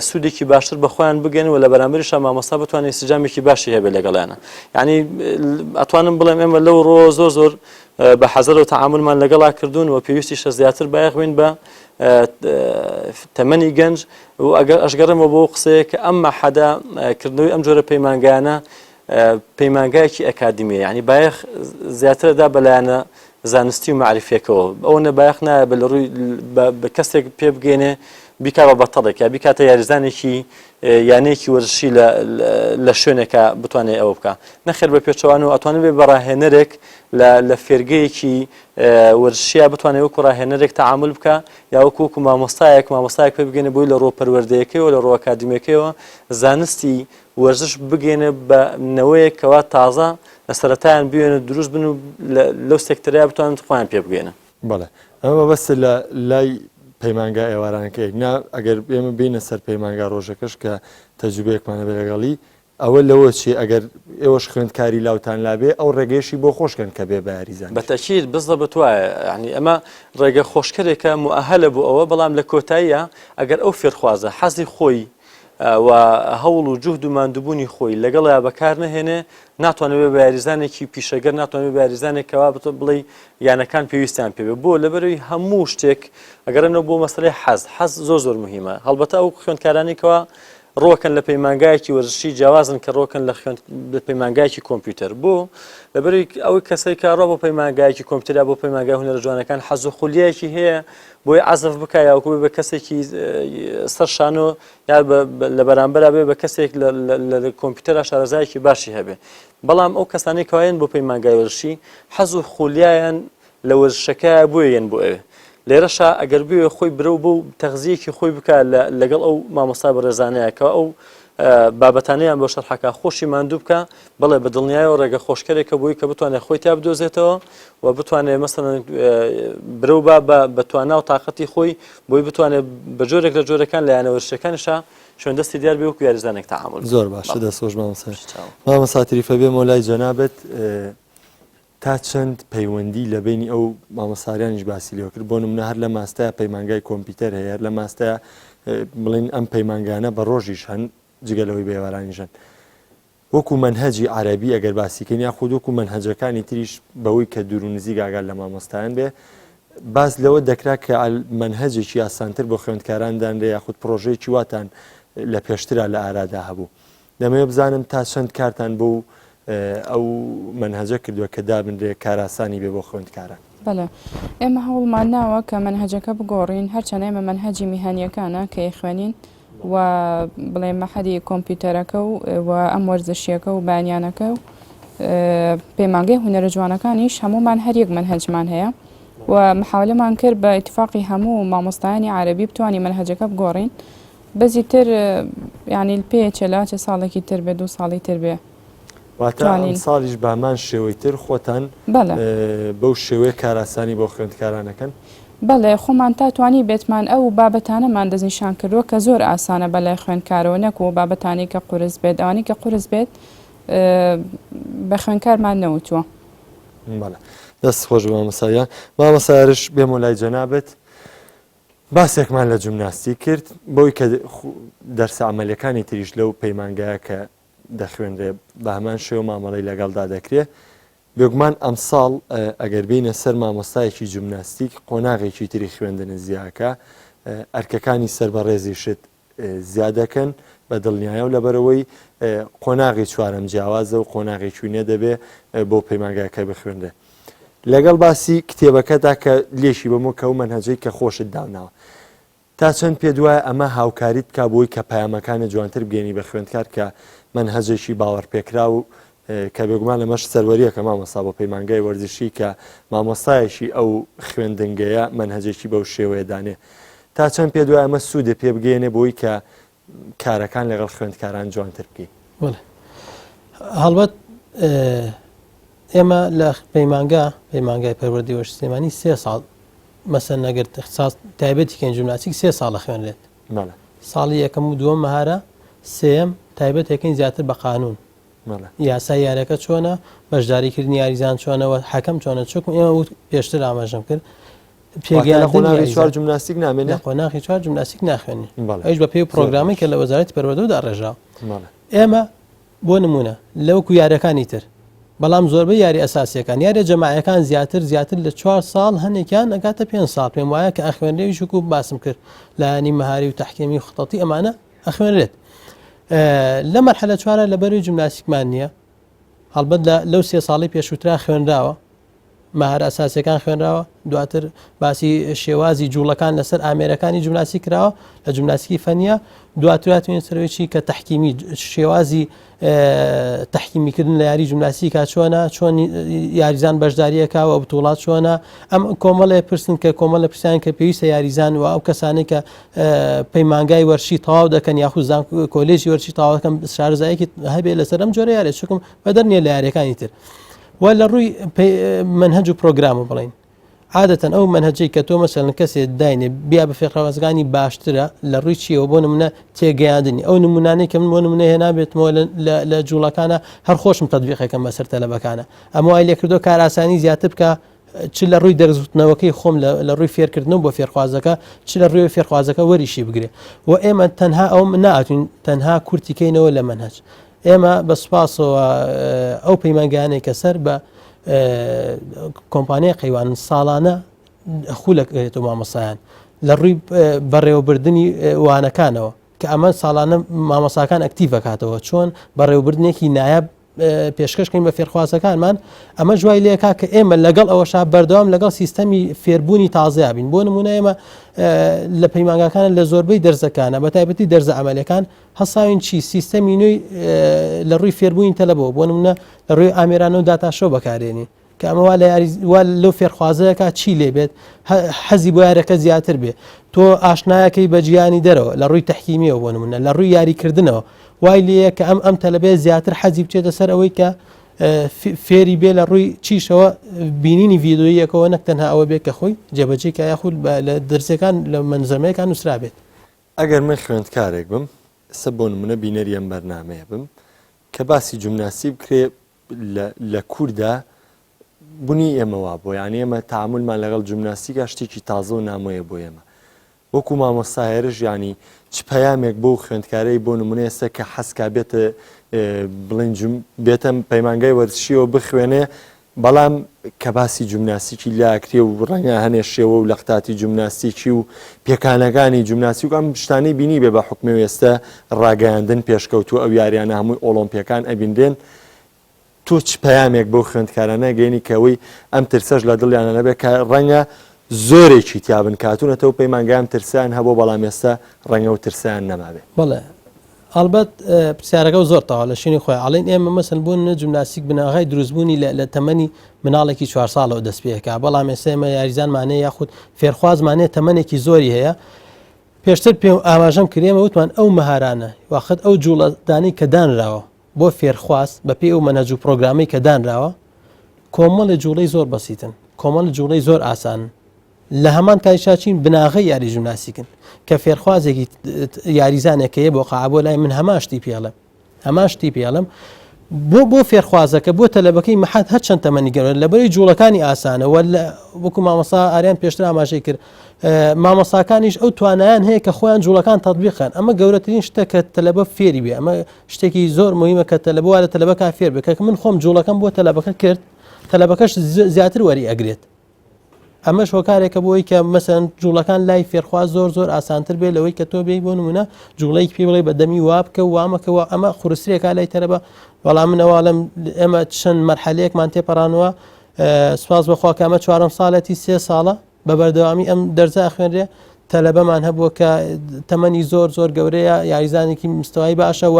سوودێکی باشتر بەخۆیان بگەن و لە بەرامبەریشە مامۆستا بتوانێت سجامێکی باشی هەبێت لەگەڵیانە یعنی ئەتوانم بڵێم ئێمە لەو ڕۆ زۆر بە حەزەر و تەعاملمان لەگەڵا کردوون و پێویستیشە زیاتر بایەخوێن بە تەمەنی گەنج و ئەگەر ئەشگەڕمەوە بۆ قسەیە کە ئەم مەحەداکردنەوەی ئەم جۆرە پەیمانگایانە پەیمانگایەکی ئەکادمیە یعنی بایەخ زیاتردا بەلایەنە زانستی و معرفیەکەوە ئەوە نەبایەخ نایە بە لە ڕووی بە کەسێک پێ بگەێنێ بیکا بە بەتەڵێک یا بیکاتە یاریزانێکی یانەیەکی وەرزشی لە شوێنێکە بتوانێت ئەوە بکە نەخێر بە پێچەوان و ئەتوانێت بێ بەڕاهێنەرێک لە فێرگەیەکی وەرزشیە بتوانێت وەکو ڕاهێنەرێک تەعامل بکە یا وەکو مامۆستایەک پێ بگەێنێ بۆی لە ڕۆپەروەردەیەکەوە لە ڕۆ ئەکادمیەکەیەوە زانستی وەرزش بگەێنێ بە نەوەیەکەوە تازە لە سەرەتایان بوێنە دروست بن و لەو سێکتەریا بتوانن خۆیان پێ بگەێنە بەڵێ ئەمە بەس لە لای پەیمانگا ئێوارانەکەی ئەگەر ئێمە بینە سەر پەیمانگا ڕۆژەکەش کە تەجروبەیەکمانە بە لەگەڵی ئەوە لەوە چی ئەگەر ئێوەش خوێندکاری لاوتان لابێ ئەو ڕێگەیشی بۆ خۆشکەن کە بێ بە یاریزان بەتەکید بزە بتوایە ینی ئەمە ڕێگە خۆشکەرێکە موئەهەلە بوو ئەوە بەڵام لە کۆتاییە ئەگەر ئەو فێرخوازە حەزی خۆی و هەوڵ و جوهد و ماندووبوونی خۆی لەگەڵا بەکار نەهێنێ ناتوانێت بە یاریزانێکی پیشەگەر ناتوانێت بە یاریزانێکەوە بتۆ بڵێ یانەکان پێویستیان پێوێ بۆ لەبەرەوەی هەموو شتێک ئەگەرەوە بۆ مەسەلەی حەز زۆر مهمە هەڵبەتە ئەو خوێندکارانێکەوە ڕۆکن لە پەیمانگایەکی وەرزشی جیاوازن کە ڕۆکن لە پەیمانگایەکی کۆمپیوتەر بۆ لەبەری ئەوەی کەسێک کە ڕۆ بۆ پەیمانگایەکی کۆمپیوتەر بۆ پەیمانگای هونەرە جوانەکان حەز و خولیایەکی هەیە بۆی عەزف بکە یاوەکو بە کەسێکی سەرشانۆ یا لە بەرامبەرا بێ بە کەسێک لە کۆمپیوتەرە شارەزایەکی باشی هەبێ بەڵام ئەو کەسانەی کەوایەن بۆ پەیمانگای وەرزشی حەز و خولیایان لە وەرزشەکە بۆیەن بۆ ئەوێ لێرەشە ئەگەر بێ خۆی برە بۆ تەغزیەکی خۆی بکە لەگەڵ ئەو مامۆستا بەڕێزانەیەکە ئەو بابەتانەیان بۆ شەرحەکە خۆشی ماندوو بکە بەڵێ بە دڵنیایەوە ڕێگە خۆشکەرێکە بۆی کە بتوانێت خۆی تا بدۆزێتەوە و بتوانێت مەسەڵەن برە بە توانا و تااقەتی خۆی بۆی بتوانێت بە جۆرێک لە جۆرەکان لە یانە وەرزشەکانشە چۆن دەستی دیار بێ وەکو یاریزانێک تەعامل زۆر باشە دەستخۆش مامۆستا تەریفە بێ مۆلای جەنابەت تا چەند پەیوەندی لە بینی ئەو مامۆستاریانیش باسی لێوە کرد بۆ نمونە هەر لە ماستەیە پەیمانگای کۆمپیوتەر هەیە لە ماستەیە بڵین ئەم پەیمانگانە بە ڕۆژیش هەن جگەلەوەی بێوارانیژن وەکو منهەجی عەرەبی ئەگەر باسیکەن یا خود وەکو منهەجەکانی تریش بەوەی کە دوور و نزیک ئاگال لە مامۆستایان بێ باز لەوە دەکرا کە منهەجێکی ئاسانتر بۆ خوێندکاران دانرێ یاخود پرۆژەیەکی واتان لە پێشترا لە ئارادا هەبوو دەمەوێت بزانم تا چەند کارتان بۆ ئەو منهەجە کردووە کە دابنرێ کاراسانی بێ بۆ خوێندکاران بەڵێ ئێمە هەوڵمان ناوە کە منهەجەکە بگۆڕین هەرچەند ئێمە منهەجی میهانیەکانە کە خوێنین و بڵێ مەحەدی کۆمپیوتەرەکە و ئەم وەرزشیەکە و بانیانەکە و پەیمانگای هونەرە جوانەکانیش هەمومان هەر یەک منهەجمان هەیە و محاولەمان کرد بە ئیتفاقی هەموو مامۆستایانی عەرەبی بتوانین منهەجەکە بگۆڕین بەزی تر یعنی پێچەلا چه ساڵێکی تر بێ 2 ساڵی تر بێ واتە ئەم ساڵیش بامان شێوەی تر خۆتان بەو شێوەیە کاراسانی بۆ خوێندکارانەکەن بەڵێ خۆمان تا توانی بێتمان ئەو بابەتانەمان دەستنیشان کردووە کە زۆر ئاسانە بەلای خوێندکارەوە نەکوە بابەتانی کە قورس بێت ئەوانی کە قورس بێت بە خوێندکارمان نەوتووە دەست خۆش مامۆستایان مامۆستایش بێم و لای جەنابەت باسێکمان لە جیمناستی کرد بۆی کە دەرسە عەمەلیەکانی تریش لەو پەیمانگایە کە دەخوێنرێ بە هەمان شێوە مامەڵەی لەگەڵدا دەکرێت بێگومان ئەم ساڵ ئەگەر بینە سەر مامۆستایەکی جیمناستیک قۆناغێکی تری خوێندنە زیاکە ئەرکەکانی سەر بە ڕێزی شت زیادەکەن بە دڵنیایە و لەبەرەوەی قۆناغی چوارەم جیاوازە و قۆناغی چوینە دەبێ بۆ پەیمانگایەکە بخوێنرێ لەگەڵ باسی کتێبەکەدا کە لێشی بەمە کە و منهەجەی کە خۆشت داوناوە تا چەند پێ دوایە ئەمە هاوکاریت کا بۆی کە پەیامەکانە جوانتر بگەێنی بە خوێندکار کە منهەجێکی باوەڕپێکرا و کە بێگومان لەمەش سەروەریەکە مامۆستا بۆ پەیمانگای وەرزشی کە مامۆستایەکی ئەو خوێندنگەیە منهەجێکی بەو شێوەیە دانێ تا چەند پێ دوای ئەمە سوودە پێ بگەێنێ بۆی کە کارەکان لەگەڵ خوێندکاران جوانتر بکەین هەڵبەت ئێمە لە پەیمانگای پەروەردەی وەرزشتێمانی 3 ساڵ مەسەن نەگەر اختصاص تایبەتێکیان ژیمناستیک 3 ساڵە خوێنرێت ساڵی یەکەم و دووەم مەهارە سێم تایبەتێکین زیاتر بە قانون یاسای یارەکە چۆنە بەشداریکردنی یاریزان چۆنەوە حەکەم چۆنە چۆکم ئێمە پێشتر ئاماژەم کرد پێگەیاندنی چوار جیمناستیک نامێنێت قۆناغی چوار جیمناستیک ناخوێنی ئەوش بە پێی پرۆگرامی کە لە وەزارەتی پەروەردەدا ڕێژاوە ئێمە بۆ نمونە لەوەکو یارەکانی تر بەڵام زۆربەی یاری ئەساسیەکان یارە جەماعەکان زیاتر لە 4 ساڵ هەنێکیان ئەگاتە 5 ساڵ پێم وایە کە ئەخوێنرێوی شکو باسم کرد لانی مەهاری و تەحکیمی و خطەتی ئەمانە ئەخوێنرێت لە مەرحلە چوارە لە بەروی جیمناستیکمان نییە هەڵبەت لەو 3 ساڵی پێشووترا خوێنراوە مەهارە ئەساسیەکان خوێنراوە دواتر باسی شێوازی جوڵەکان لەسەر ئامێرەکانی جیمناستیک کراوە لە جیمناستیکی فەنیە دواتراتوێن سەرۆکی کە تەحکیمی شێوازی تەحکیمیکردن لە یاری جیمناستیکا چۆن یاریزان بەشداریەکەوە بتوڵات چۆنە ئەم کۆمەڵێ پرسن کە کۆمەڵە پرسیان کە پێویستە یاریزان و ئەو کەسانی کە پەیمانگای وەرشی تەواو دەکەن یاخود زان کۆلێژی وەرشی تەواو دەکەن شارەزایەکی هەبێت لەسەر ئەم جۆرە یاری چکم بەدەرنیە لە یاریەکانی تر و لە ڕووی منهج و پرۆگرام بڵین عادەتەن ئەو منهجەی کە تۆ مەسەڵەن کەسێ داینێ بیا بە فێرخوازەکانی باشترە لە ڕووی چیەوە بۆ نمونە تێگەیاندنی ئەو نمونانەی کە من بۆ نمونە هێنابێتمەوە لە جوڵەکانە هەر خۆشم تەطبیقەکەم بەسەر تەلەبەکانە ئەمە وای لێکردو کار ئاسانی زیاتر بکە چ لە ڕووی دەرزوتنەوەکەی خۆم لە ڕووی فێرکردنەوە بۆ فێرخوازەکە چ لە ڕووی فێرخوازەکە وەریشی بگرێ و ئێمە تەنها ئەو ناتوین تەنها کورتیکەینەوە لە منهج ئێمە بە سوپاسەوە ئەو پەیمانگیانەی کە سەر بە کۆمپانیای قەیوان ساڵانە خولەکەێت و مامەسایان لە ڕووی بەڕێوەبردننی وانەکانەوە کە ئەمە ساڵانە مامەساکان ئەکتیڤەکاتەوە چۆن بەڕێوەبردنێکی نایب پێشکەشکەین بە فێرخوازەکانمان ئەمە جوای لێکا کە ئێمە لەگەڵ ئەوەشا بەردەوام لەگەڵ سیستەمی فێربوونی تازایابین بۆ نمونە ئێمە لە پەیمانگاکانە لە زۆربەی دەرزەکانە بە تایبەتی دەرزە ئەمەلەکان هەساوین چی سیستەمی نوێی لە ڕووی فێربوونی تەلەبەوە بۆ نمونە لە ڕووی ئامێرانە و داتاشۆ بەکارێنی کە ئەمەوا لەو فێرخوازەکە چی لێبێت حەزی بۆ یارەکە زیاتر بێ تۆ ئاشنایەکەی بە گیانی دەرەوە لە ڕووی تەحکیمیەوە بۆ نمونە لە ڕووی یاریکردنەوە وای لێیە کە ئەم تەلەبێ زیاتر حەزی بچێتە سەر ئەوەی کە فێری بێ لە ڕووی چیشەوە بینینی ڤیدۆیەکەوە نەک تەنها ئەوە بێت کە خۆی جێبەجێکە یاخود لە دەرسەکان لە منزەمەیەکان نووسرا بێت ئەگەر من خوێندکارێک بم سە بۆ نمونە بینەری ئەم بەرنامەیە بم کە باسی جیمناستی بکرێ لە کووردا بوونی ئێمەوە بۆ یانی ئێمە تعاملمان لەگەڵ جیمناستیکە شتێکی تازە و نامۆیە بۆ ئێمە وەکو مامۆستایەرش ینی چ پەیامێک بۆ خوێندکارەی بۆ نمونە ئێستا کە حەسکا بێتە بڵین بێتە پەیمانگای وەرزشیەوە بخوێنێ بەڵام کە باسی جیمناستیکی لاکرێ و ڕەنگە هەنێ شێوە و لە قتاتی جیمناستیکی و پێکانەکانی جیمناستیک ئەم شتانەی بینی بێ بە حکمی و ئێستا ڕاگەیاندن پێشکەوتووە ئەو یاریانە هەمووی ئۆلۆمپیەکان ئەبیندێن تۆ چ پەیامێک بۆ خوێندکارانە گەینی کەوەی ئەم ترسەش لە دڵیانە نەبێت کە ڕەنگە زۆرێکی تیابن کاتونەتەوە پەیمانگەیان ترسیان هەبوو بەڵام ئێستا ڕەنگە و ترسیان نەمابێت بەڵێ ئەلبەت پرسیارەکە زۆر تاوا لە شوێنی خۆی ئاڵین ئێمە مەسەن بوون جیمناستیک بناغای دروستبوونی لە تەمەنی مناڵێکی 4 ساڵەوە دەست پێکا بەڵام ئێستا ئێمە یاریزانمانەیە یاخود فێرخوازمانەیە تەمەنێکی زۆری هەیە پێشتر پێم ئاماژەم کردێمە وتمان ئەو مەهارانە واخد ئەو جوڵەدانی کە دانراوە بۆ فێرخواز بە پێی ئەو مەنهەج و پرۆگرامی کە دانراوە کۆمەڵی جوڵەی زۆر بەسیتن کۆمەڵی جوڵەی زۆر ئاسانن لە هەمان کاریشاچین بناغی یاری ژیمناستیکن کە فێرخوازێکی یاریزانێکەیە بۆ قابۆ لای من هەماشتی پێڵم بۆ فێرخوازەکە بۆ تەلەبەکەی مەحەد هەر چەند تەمەنی گەورە لەبەری جوڵەکانی ئاسانە وەکو مامەسا ئاریان پێشتر ئاماژەی کرد مامەساکانیش ئەو توانایان هەیە کە خۆیان جوڵەکان تەطبیقن ئەمە گەورەترین شتە کە تەلەبە فێری بێ ئەمە شتێکی زۆر مهمە کە تەلەبە وارە تەلەبەکە فێر بێ کە من خۆم جوڵەکەم بۆ تەلەبەکە کرد تەلەبەکەش زیاتر وەری ئەگرێت ئەمەش هۆکارێکە بۆی کە مەسەن جوڵەکان لای فێرخواز زۆر ئاسانتر بێ لەوەی کە تۆ بێی بۆ نمونە جوڵەیەکی پێ بڵێ بە دەمی وابکە وامەکەەوە ئەمە خوورسرێکا لای تەرەبە بەڵام منەوەڵم ئێمە چەند مەرحەلەیەکمان تێپەڕانەوە سپاس بەخوا کە ئەمە 4 ساڵەتی 3 ساڵە بە بەردەوامی ئەم دەرزە خوێنرێ تەلەبەمان هەبووە کە تەمەنی زۆر گەورەیە یاریزانێکی مستەوای باشە و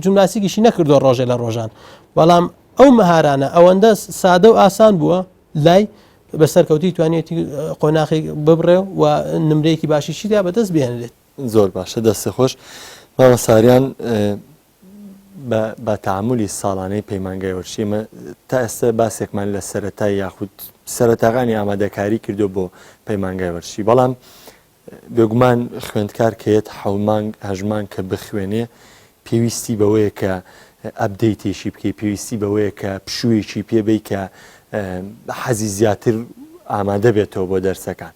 جیمناستیکیشی نەکردو ڕۆژێ لە ڕۆژان بەڵام ئەو مەهارانە ئەوەندە سادە و ئاسان بووە لای بەسەرکەوتی توانێتی قۆناغی ببڕێ و نمرەیەکی باشیشیدا بەدەست بێنرێت زۆر باشە دەستە خۆش مامەساریان بە تعاملی ساڵانەی پەیمانگای وەرشیمە تا ئێستا باسێکمان لە سەرەتای یاخود سەرەتاغانی ئامادەکاری کردو بۆ پەیمانگای وەرشی بەڵام بێگومان خوێندکار کەیت حەومانگ هەژمان کە بخوێنێ پێویستی بەوەیە کە ئەبدەیتێشی بکەی پێویستی بەوەیە کە پشوویەکی پێبەی کە حەزی زیاتر ئامادە بێتەوە بۆ دەرسەکان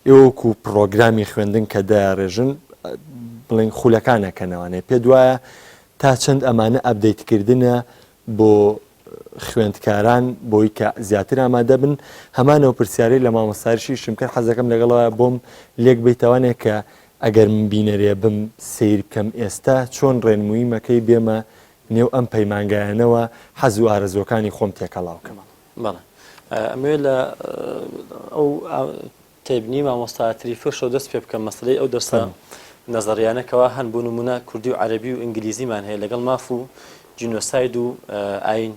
ئێوەکو پرۆگرامی خوێندن کە دەڕێژن بڵێن خولەکانەکەنەوانێ پێ دوایە تا چەند ئەمانە ئەبدەیتکردنە بۆ خوێندکاران بۆی کە زیاتر ئامادە بن هەمانەوە پرسیارەی لە مامۆستایشی شم کرد حەزەکەم لەگەڵەوە بۆم لێک بیتەوانێت کە ئەگەر من بینەرێ بم سیر بکەم ئێستا چۆن ڕێنمویی بێمە نێو ئەم پەیمانگایانەوە حەز و ئارەزۆکانی خۆم تێکەڵاوکەمە. بەڵێ ئەمێ لە ئەو تێبنی مامۆستاتری فشە دەست پێ بکەم مەسلەی ئەو دەرسە نەزەریانەکەەوە هەن بۆ نمونە کوردی و عەرەبی و ئینگلیزیمان هەیە لەگەڵ ماف و جینۆساید و ئاین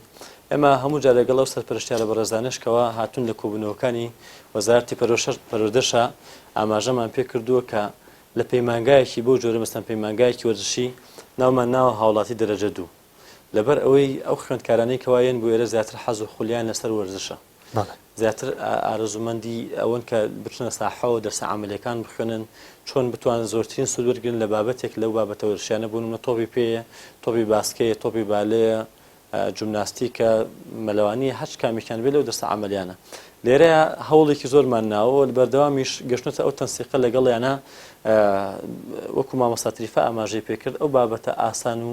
ئێمە هەموو جا لەگەڵ ئەو سەرپەرشتیارە بەڕێزانشکەوە هاتوون لە کۆبوونەوەکانی وەزارەتی پەروەردەشە ئاماژەمان پێ کردووە کە لە پەیمانگایەکی بۆ جۆرە مەسەن پەیمانگایەکی وەرزشی ناومان ناوە هاوڵاتی دەرەجە دوو لەبەر ئەوەی ئەو خوێندکارانەی کەوایەن بۆ ئێرە زیاتر حەز و خولیان لەسەر وەرزشە زیاتر ئارەزومەندی ئەوەن کە بچنە ساحەوە دەرسە عەمەلیەکان بخوێنن چۆن بتوانن زۆرترین سود وەرگرن لە بابەتێک لەو بابەتە وەرزشیانە بوون منە تۆپی پێیە تۆپی باسکەیە تۆپی بالەیە جومناستیکە مەلەوانی هەچ کامێکیان بێت لەو دەرسە عەمەلیانە لێرەیە هەوڵێکی زۆرمان ناوە لە بەردەوامیش گەشتنەوە ئەو تەنسیقە لەگەڵیانە وەکو مامۆستاتریفە ئاماژەی پێکرد ئەو بابەتە ئاسان و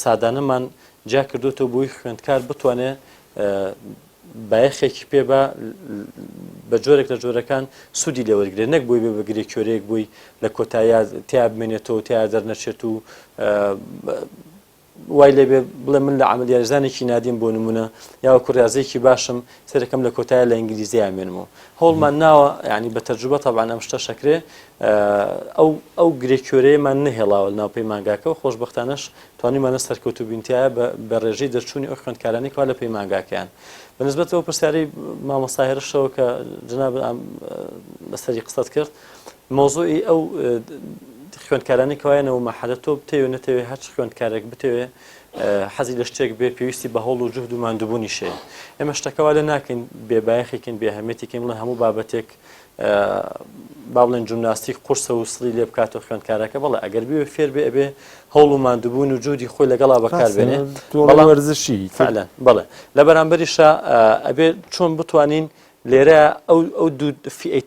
سادانەمان جا کردوتەوە بۆی خوێندکار بتوانێت بایەخێکی پێ بە جۆرێک لە جۆرەکان سوودی لێوەرگێت نەک بۆی بێ بەگرێ کۆرەیەک بووی لە کۆتایە تیا بمێنێتەوە تیا دەرنەچێت و وای لێ بڵێ من لە عەمەلیارزانێکی نادیم بۆ نمونە یاوەکو ڕاضەیەکی باشم سەرەکەم لە کۆتایە لە ئینگلیزی ئامێنمەوە هەوڵمان ناوە ینی بە تەجروبە تەبعاً ئەم شتە شەکرێ ئەو گرێکیۆرەیەمان نەهێڵاوە لە ناو پەیمانگاکەوە خۆشبەختانەش توانیمانە سەرکەوتوبینتیایە بە ڕێژەی دەرچوونی ئەو خوێندکارانی کەوا لە پەیمانگاکەیان بەنسبەتەوە پرسیارەی مامۆستا هێرشەوە کە جناب بەسەری قسەت کرد مۆزوعی ئەو خوێندکارانی کەوایەنەوە مەحەدە تۆ بتەوێ نەتەوێ هەچ خوێندکارێک بتەوێ حەزی لە شتێک بێ پێویستی بە هەوڵ و جوهد و ماندووبوونی شەیە ئێمە شتەکەوا لە ناکەین بێبایەخێکین بێهەمێتێکین بڵێن هەموو بابەتێک با بڵێن جومناستیک قورسە و سڵی لێ بکاتەوە خوێندکارەکە بەڵێ ئەگەر بێ فێر بێ ئەبێ هەوڵ و ماندووبوون و جوودی خۆی لەگەڵا بەکاربێنێ وەرزشی فعلا بەڵێ لە بەرامبەریشە ئەبێ چۆن بتوانین لێرە ئەو دوو فئەی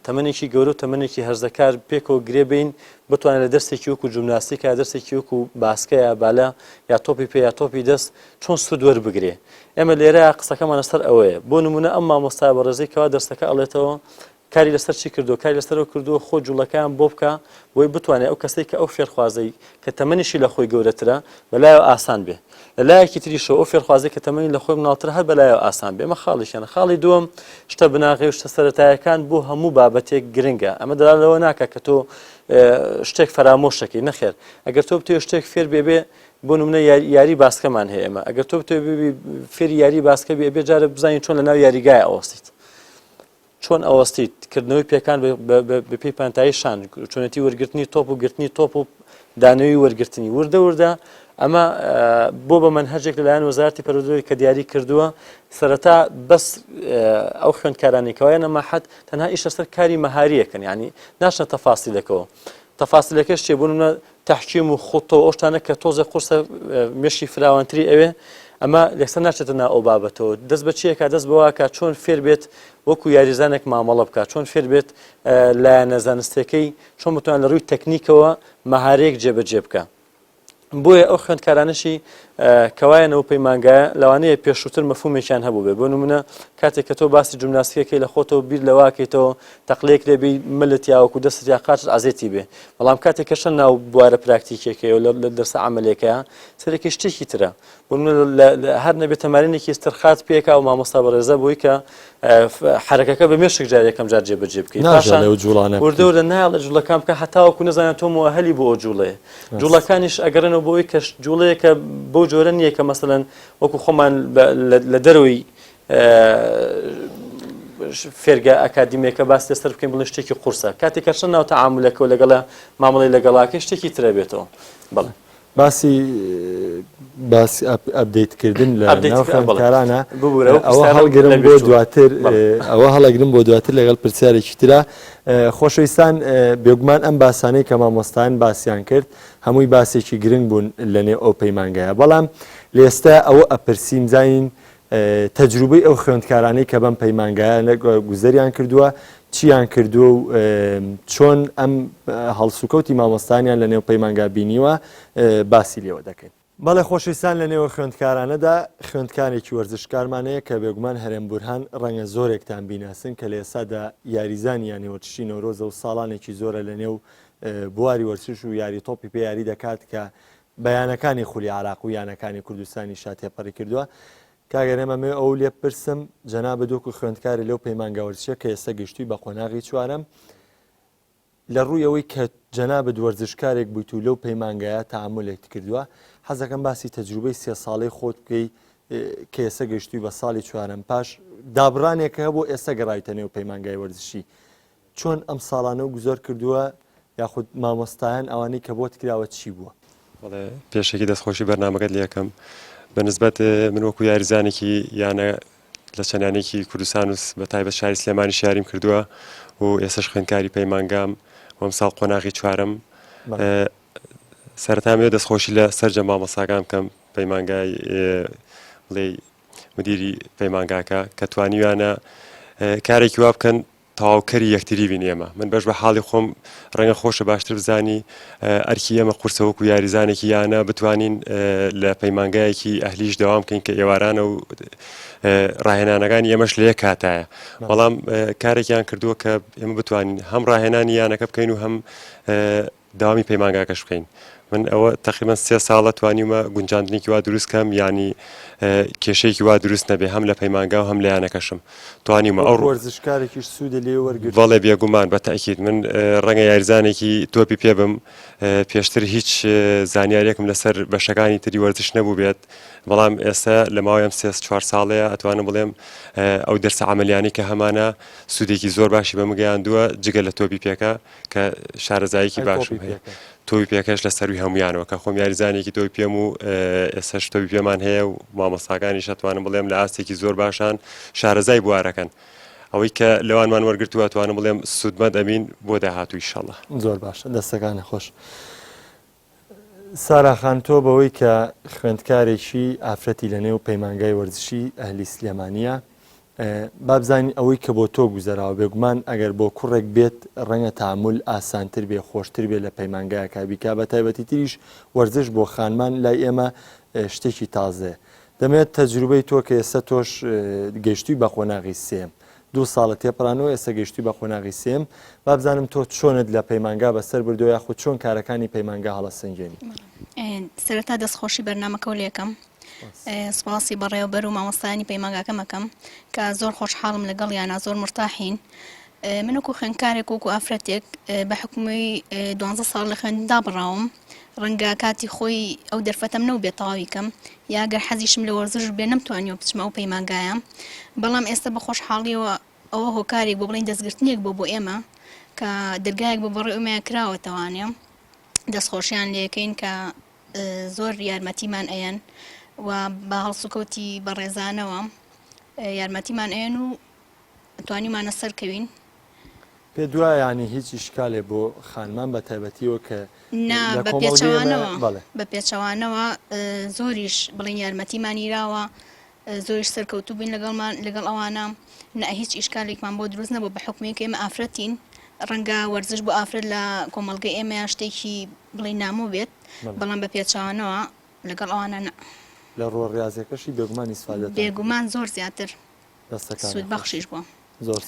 تەمەنێکی گەورە و تەمەنێکی هەرزەکار پێکەوە گرێ بین بتوانێت لە دەستێکی وەکو جومناستیکە دەستێکی وەکو باسکەیە بالا یا تۆپی پێ یا تۆپی دەست چۆن سود وەربگرێ ئێمە لێرە قسەکەمانە سەر ئەوەیە بۆ نمونە ئەم مامۆستا بەڕێزەی کەوا دەرسەکە ئەڵێتەوە کاری لەسەر چی کردو کاری لەسەرەوە کردووە خۆ جوڵەکەیان بۆ بکە بۆی بتوانێت ئەو کەسەی کە ئەو فێرخوازەی کە تەمەنیشی لە خۆی گەورەترە بەلایەوە ئاسان بێ لەلایەکی تریشەوە ئەو فێرخوازەی کە تەمەنی لە خۆی مناڵتر هەر بەلایەوە ئاسان بێ ئەمە خاڵیشیانە خاڵی دووەم شتە بناغی و شتە سەرەتایەکان بۆ هەموو بابەتێک گرنگە ئەمە دەڵێنەوە ناکە کە تۆ شتێک فەرامۆشەکەی نەخێر ئەگەر تۆ بتێ شتێک فێر بێ بۆ نمونە یاری باسکەمان هەیە ئێمە ئەگەر تۆ بتێ فێری یاری باسکە بێ جارە بزانین چۆن لە ناو یاریگای ئەوەستیت چۆن ئەوەستیت کردنەوەی پێکان بە پێی پانتایی شان چۆنەتی وەرگرتنی تۆپ و گرتنی تۆپ و دانەوەی وەرگرتنی وردە ئەمە بۆ بە مەنهەجێک لەلایەن وەزارەتی پەروەردەشی کە دیاری کردووە سەرەتا بەس ئەو خوێندکارانی کەوایە مەحەد تەنها ئیش لەسەر کاری مەهاریەکەن ینی ناشنە تەفاسیلەکەوە تەفاسیلەکەش چێ بۆ نمونە تەحکیم و خوتەوە ئەو شتانە کە تۆزە قورسە مێشی فراوانتری ئەوێ ئەمە لەسەر ناچێتە ناو ئەو بابەتەوە دەست بە چیەکە دەست بەوەکە چۆن فێر بێت وەکو یاریزانێک مامەڵە بکات چۆن فێر بێت لایەنە زانستەکەی چۆن بتوان لە ڕووی تەکنیکەوە مەهارەیەک جێبەجێ بکە بۆیە ئەو خوێندکارانشی کەوایەنەوە پەیمانگایە لەوانەیە پێشووتر مەفهومێکیان هەبوو بێ بۆ نمونە کاتێک کە تۆ باسی جومناستیکەکەی لە خۆتەوە بیر لەواکەیتەوە تەقلەیەک لێبی ملت یاوەکو دەست یا قاچ ئازێتی بێ بەڵام کاتێک کە شەن ناو بوارە پراکتیکێکەوە لە دەرسە عەمەلێکەیە سەرێکی شتێکی ترە بۆ هەر نەبێت تەمارینێکی استرخات پێکا و مامۆستا بەڕێزە بۆی کە حرەکەکە بە مێشک جار یەکەم جار جێبەجێ بکەیت وردە نایڵە جوڵەکان بکە هەتاوەکو نەزانێت تۆ مؤهلی بۆ ئەو جوڵەیە جوڵەکانیش ئەگەرنەوە بۆی کە جوڵەیەکە بۆ جۆرە نییە کە مەسەلەن وەکو خۆمان لە دەروی فێرگە ئەکادیمیەکە باس لەسەر بکەین بڵێن شتێکی قورسە کاتێک کە چەند ناو تەعامولەکەەوە لەگەڵە مامەڵەی لەگەڵاکە شتێکی ترە بێتەوە بەڵێ باسی ئەپدەیتکردن لە ناو خوێندکارانە ببوورە ئەوە هەڵگرم بۆ دواتر ئەوە هەڵەگرم بۆ دواتر لەگەڵ پرسیارێکی ترە خۆشەویستان بێگومان ئەم باسانەی کە مامۆستایان باسییان کرد هەمووی باسێکی گرنگ بوون لە نێو ئەو پەیمانگایە بەڵام لێستا ئەوە ئەپرسیم زانین تەجروبەی ئەو خوێندکارانەی کە بەم پەیمانگایە گوزەریان کردووە چیان کردووە و چۆن ئەم هەڵسوکەوتی مامۆستانیان لە نێو پەیمانگا بینیوە باسی لێوە دەکەین. بەڵێ خۆشەویستان لە نێوە خوێندکارانەدا خوێندکارێکی وەرزشکارمانەیە کە بێگومان هەرێم بورهان ڕەنگە زۆرێکتان بیناسن کە لە ئێسادا یاریزانیان نێوەچشی نەورۆزە و ساڵانێکی زۆرە لە نێو بواری وەرزش و یاری تۆپی پێ یاری دەکات کە بەیانەکانی خولی عراق و یانەکانی کوردستانی شاتێپەڕی کردووە. کاگەرێمەمێ ئەو لێ پرسم جەنابە دۆکو خوێندکاری لەو پەیمانگا وەرزشیە کە ئێستا گەشتووی بە قۆناغی چوارەم لە ڕووی ئەوەی کە جەنابەت وەرزشکارێک بوویت و لەو پەیمانگایە تەعاملێک کردووە حەزەکەم باسی تەجروبەی 3 ساڵەی خۆت بکەی کە ئێستا گەشتووی بە ساڵی چوارەم پاش دابڕانێکە بۆ ئێستا گەڕایتە نێو پەیمانگای وەرزشی چۆن ئەم ساڵانە و گوزەر کردووە یاخود مامۆستایان ئەوانەی کە بۆت کراوە چی بووە؟ پێشێکی دەستخۆشی بەرنامەکەت لێ یەکەم بەنسبەت من وەکو یاریزانێکی یانە لە چەندانێکی کوردستان و بە تایبەت شاری سلێمانی شاریم کردووە و ئێستش خوێندکاری پەیمانگام وەم ساڵ قۆناغی چوارم سەرەتامێ دەستخۆشی لە سەرجە مامۆستاکان بکەم پەیمانگای بڵێ مدیری پەیمانگاکە کە توانیوانە کارێکی وا بکەن تەواوکەری یەکتری بین ئێمە من بەش بە حاڵی خۆم ڕەنگە خۆشە باشتر بزانی ئەرکی ئێمە قورسەوەکو یاریزانێکی یانە بتوانین لە پەیمانگایەکی ئەهلیش دەوام بکەین کە ئێوارانە و ڕاهێنانەکانی ئێمەش لە یەک کاتایە بەڵام کارێکیان کردووە کە ئێمە بتوانین هەم ڕاهێنانی یانەکە بکەین و هەم داوامی پەیمانگاکەش بکەین من ئەوە تقریبا 3 ساڵە توانیمە گونجاندنێکی وا دروست کەم ینی کێشەیەکی وا دروست نەبێ هەم لە پەیمانگا و هەم لە یانەکەشم توانیمە ئەو وەرزشکارێکیش سوودە لێ وەرگرت بەڵێ بێگومان بە تاکید من ڕەنگە یاریزانێکی تۆپی پێ بم پێشتر هیچ زانیارێکم لەسەر بەشەکانی تری وەرزش نەبوو بێت بەڵام ئێستا لە ماوەی ئەم 3-4 ساڵەیە ئەتوانم بڵێم ئەو دەرسە عەمەلیانەی کە هەمانە سوودێکی زۆر باشی بەمگەیاندووە جگە لە تۆپی پێکە کە شارەزاییکی باشم هەیە تۆپی پێکەش لە سەروی هەمویانەوە کە خۆم یاریزانێکی تۆپی پێم و ئێستاش تۆپی پێمان هەیە و مامۆستاکانیش ئەتوانم بڵێم لە ئاستێکی زۆر باشان شارەزای بوارەکەن ئەوەی کە لەوانمان وەرگرتووە توانم بڵێم سوودمەند ئەمین بۆ داهاتوو ئینشەڵڵا زۆر باشە دەستەکانی خۆش ساراخان تۆ بەوەی کە خوێندکارێکی ئافرەتی لە نێو پەیمانگای وەرزشی ئەهلی سلێمانیە بابزانین ئەوەی کە بۆ تۆ گوزەراوە بێگومان ئەگەر بۆ کوڕێک بێت ڕەنگە تەعامل ئاسانتر بێ خۆشتر بێ لە پەیمانگایەکە بیکا بە تایبەتی تریش وەرزش بۆ خانمان لای ئێمە شتێکی تازەیە دەمێت تەجروبەی تۆ کە ئێستا تۆش گەیشتووی بە قۆناغی سێم 2 ساڵە تێپڕانەوە ئێستا گەیشتووی بە قۆناغی سێم بابزانم تۆ چۆنت لە پەیمانگا بەسەر بردو یاخود چۆن کارەکانی پەیمانگا هەڵەسەنجێنی سەرەتا دەستخۆشی بەرنامەکە و لێکم سپاسی بەڕێوەبەر و مامۆستایانی پەیمانگاکەمەکەم کە زۆر خۆشحاڵم لەگەڵ یانە زۆر مرتاحین من وەکو خوێندکارێک وەکو ئافرەتێک بە حکومی 12 ساڵ لە خوێندندا بڕاوم ڕەنگە کاتی خۆی ئەو دەرفەتەم نەو بێت تەواویکەم یاگەر حەزیشم لە وەرزش بێ نەمتوانیەوە بچمە ئەو پەیمانگایە بەڵام ئێستا بە خۆشحاڵیەوە ئەوە هۆکارێک بۆ بڵین دەستگرتنێک بۆ ئێمە کە دەرگایەک بۆ بەڕێ ئەومەیە کراوەتەوانێ دەستخۆشیان لێکەین کە زۆر یارمەتیمان ئەیەن و بە هەڵسوکەوتی بەڕێزانەوە یارمەتیمان ئەیەن و توانیمانە سەرکەوین پێ دوای ینی هیچ ئیشکالێ بۆ خانمان بە تایبەتیەوە کە بە پێچەوانەوە زۆریش بڵین یارمەتیمانیراوە زۆریش سەرکەوتوو بین لەگەڵ ئەوانە نە هیچ ئیشکالێکمان بۆ دروست نەبوو بە حکومێک ئێمە ئافرەتین ڕەنگە وەرزش بۆ ئافرەت لە کۆمەڵگەی ئێمە شتێکی بڵین نامۆ بێت بەڵام بە پێچەوانەوە لەگەڵ ئەوانە لە ڕۆ ڕاضیەکەشی بێگومان ئیسفادەت بێگومان زۆر زیاتر سوود بەخشیش بووە زۆر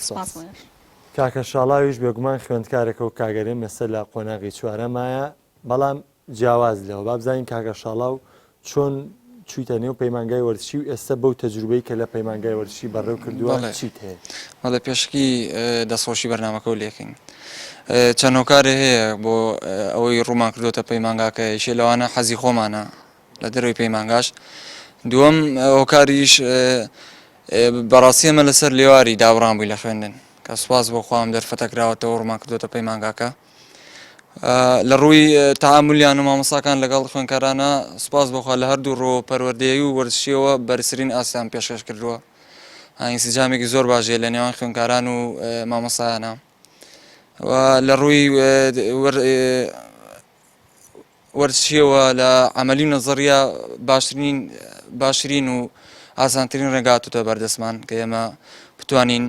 کاکە شاڵاویش بێگومان خوێندکارێکە و کاگەرێ مەسەر لە قۆناغی چوارەمایە بەڵام جیاواز لەوە بابزانین کاکە شاڵاو چۆن چوویتە نێو پەیمانگای وەرزشی و ئێستا بەو تەجروبەی کە لە پەیمانگای وەرزشی بەڕێو کردووە چیت هەیە وەڵێ پێشکی دەستخۆشی بەرنامەکە و لێکەین چەند هۆکارێ هەیە بۆ ئەوەی ڕوومان کردوتە پەیمانگاکە یەکێ لەوانە حەزی خۆمانە لە دەروی پەیمانگاش دووەم هۆکاریش بەڕاستی ئەمە لەسەر لێواری داوەڕان بووی لە خوێندن کە سوپاس بۆ خۆم دەرفەتەکراوەتەوە ڕوومان کردوتە پەیمانگاکە لە ڕووی تعاملیان و مامۆساکان لەگەڵ خوێنکارانە سوپاس بۆخوا لە هەردوو ڕۆ پەروەردەیی و وەرزشیەوە بەرزترین ئاسیان پێشکەش کردووە ئینسیجامێکی زۆر باشێ لە نێوان خوێنکاران و مامۆسایانە لە ڕووی وەرزشیەوە لە عملی نەزەریە باشترین و ئاسانترین ڕێگاتوتە بەردەستمان کە ئێمە بتوانین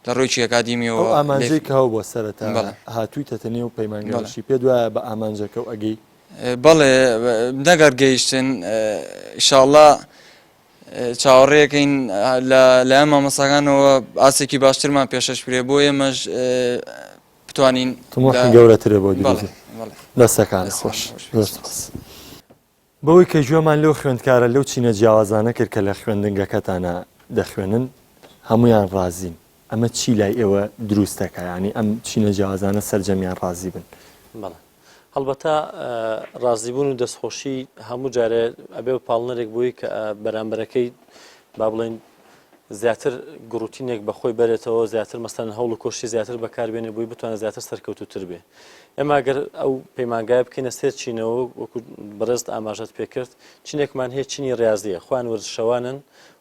لە ڕۆیی ئەکادیمیەوە ئامانجەی کە بۆ سەرەتا هاتوویتە نێو پەیمانگەشی پێ دوایە بە ئامانجەکە و ئەگەی بەڵێ نەگەر گەیشتن ئیشاءڵڵا چاوەڕێەکەین لە ئەم مامۆساکانەوە ئاسێکی باشترمان پێشەش پرێ بۆ ئێمەش بتوانین تمۆحی گەورەترە بۆ دیبێت دەستەکان خۆش بەوەی کە گوێمان لەو خوێندکارە لەو چینە جیاوازانە کرد کە لە خوێندنگەکەتانە دەخوێنن هەمویان ڕازین ئەمە چی لای ئێوە دروستەکە ینی ئەم چینە جیاوازانە سەرجەمیان ڕازی بن بەڵێ هەڵبەتە ڕازیبوون و دەستخۆشی هەموو جارێ ئەبێ و پاڵنەرێک بووی کە بەرامبەرەکەی با بڵێن زیاتر گروتینێک بەخۆی بەرێتەوە زیاتر مەسەن هەوڵ و کۆشتی زیاتر بەکاربێنێ بووی بتوانێت زیاتر سەرکەوتوتر بێ ئێمە ئەگەر ئەو پەیمانگایە بکەینە سێر چینەوە وەکو بەڕێز ئاماژەت پێکرد چینێکمان هەیە چینی ڕاضیە خۆیان وەرزشەوانن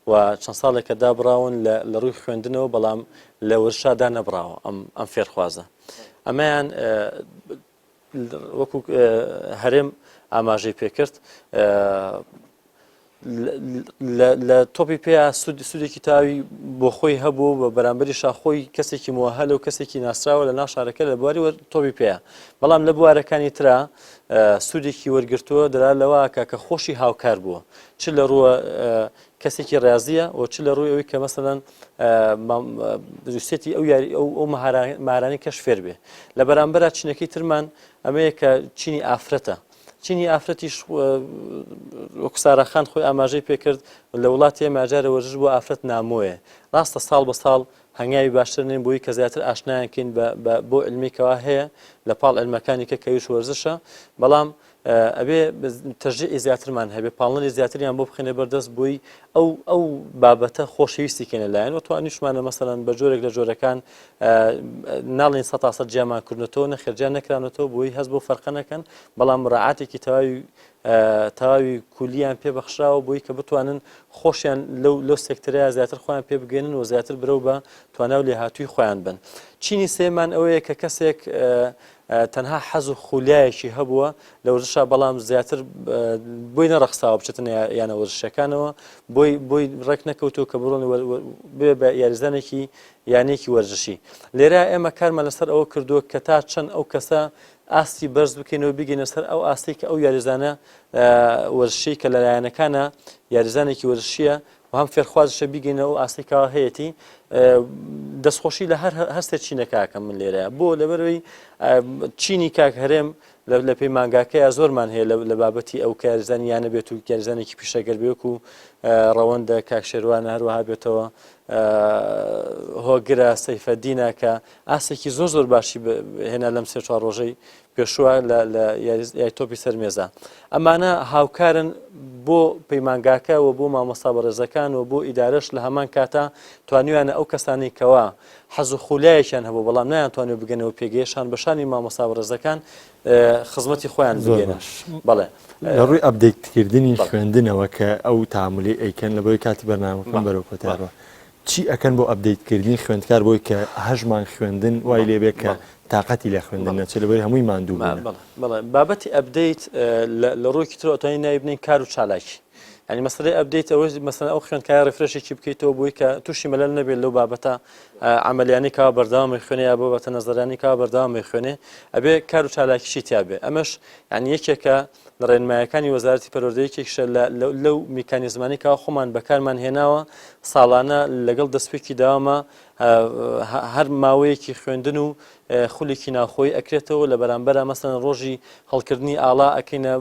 و چەند ساڵێکە دابراون لە ڕووی خوێندنەوە بەڵام لە وەرشادا نەبراوە ئەم فێرخوازە ئەمەیان وەکو هەرێم ئاماژەی پێکرد لە تۆپی پێ سوودێکی تاوی بۆ خۆی هەبوو بە بەرامبەری شاخۆی کەسێکی موهەلە و کەسێکی ناسراوە لە ناشارەکە لە بواری تۆپی پێە بەڵام لە بوارەکانی ترا سوودێکی وەرگرتووە دەرا لەوەکە کە خۆشی هاوکار بووە چ لە ڕووە کەسێکی ڕاضیە و چ لە ڕووی ئەوەی کە مەسەڵەن دووسێتی ئەو مارانی کەش فێر بێ لە بەرامبەر چینەکەی ترمان ئەمەیە کە چینی ئافرەتە چینی ئافرەتیش وەکسارەخان خۆی ئاماژەی پێکرد لە وڵاتی ئێماجارە وەرزش بۆ ئافرەت نامۆیە ڕاستە ساڵ بە ساڵ هەنگاوی باشتر نین بۆی کە زیاتر ئاشنایانکەین بۆ علمیکەوە هەیە لە پاڵ علمەکانی کە کەویش وەرزشە بەڵام ئەبێ تەژێئی زیاترمان هەبێ پاڵنەری زیاتریان بۆ بخێنێ بەردەست بووی ئەو بابەتە خۆشەویستی کێنە لایەن و توانیشمانە مەسەڵەن بە جۆرێک لە جۆرەکان ناڵین 100% جیاوازکردنەوەتەوە نەخێرجیان نەکرانەوە بۆی هەست بۆ فەرقە نەکەن بەڵام ڕاعاتێکی تەواوی کولیان پێبەخشراوە بۆی کە بتوانن خۆشیان لەو سێکتەرەیە زیاتر خۆیان پێ بگەێنن و زیاتر برەو بە تواناو لێهاتووی خۆیان بن چینی سێمان ئەوەیە کە کەسێک تەنها حەز و خولیایەکی هەبووە لە وەرزشە بەڵام زیاتر بۆی نەڕەخساوە بچێتن یانە وەرزشەکانەوە بۆی ڕێک نەکەوتەوە کە بڕۆن بێ بە یاریزانێکی یانێکی وەرزشی لێرە ئێمە کارمان لەسەر ئەوە کردووە کە تا چەند ئەو کەسە ئاستی بەرز بکەینەوە بگەینە سەر ئەو ئاستی کە ئەو یاریزانە وەرزشی کە لەلایەنەکانە یاریزانێکی وەرزشیە و هەم فێرخوازشە بیگەینەوە ئاستێکەوە هەیەی دەستخۆشی لە هەستێک چینەکەکەم من لێرەیە بۆ لەبەرەوەی چینی کاک هەرێم لە پەیمانگاکەیە زۆرمان هەیە لە بابەتی ئەو کارزانی یانە بێت و کارزانێکی پیشەگەر بێک و ڕەوەندە کاکشێوانە هەروەها بێتەوە هۆگرە سەیفەدینە کە ئاسێکی زۆر باشی هێنا لەم سێ چوار ڕۆژەی پێشووە لە یاری تۆپی سەرمێزە ئەمانە هاوکارن بۆ پەیمانگاکە و بۆ مامۆستا بەڕێزەکان و بۆ ئیدارەش لە هەمان کاتە توانیویانە ئەو کەسانی کەوا حەز و خولایەکیان هەبوو بەڵام نایانتوانێت بگەنەوە پێگەیشان بەشانی مامۆستا بەڕێزەکان خزمەتی خۆیان بگەێنە بەڵێ لە ڕووی ئەپدەیتکردنی خوێندنەوە کە ئەو تاملی ئەیکەن لە بۆی کاتی بەرنامەکەم بەرەو کۆتارەوە چی ئەکەن بۆ ئەپدەیتکردنی خوێندکار بۆی کە هەژمان خوێندن وای لێبێت کە تااقەتی لە خوێندن نەچێت لەبەر هەمووی ماندوو بەڵێ بابەتی ئەپدەیت لە ڕۆیکی تر ئۆتۆنی نای بنین کار و چالاکی ینی مەسەلەی ئەپدەیت ئەوە مەسەلا ئەو خوێندکار ڕفرێشێکی بکەیتەوە بۆی کە تووشی مەلەل نەبێت لەو بابەتە عملیانی کاوە بەردەوامی خوێنێ یا بابەتە نەزەرانی کاوە بەردەوامی خوێنێ ئەبێ کار و چالاکیشی تیابێ ئەمەش ینی یەکێکە لە ڕێنمایەکانی وەزارەتی پەروەردەیەکێکشە لەو میکانیزمانی کاوە خۆمان بەکارمان هێناوە ساڵانە لەگەڵ دەستپێکی داوامە هەر ماوەیەکی خوێندن و خولێکی ناخۆی ئەکرێتەوە لە بەرامبەرە مەسەڵەن ڕۆژی هەڵکردنی ئاڵا ئەکەینە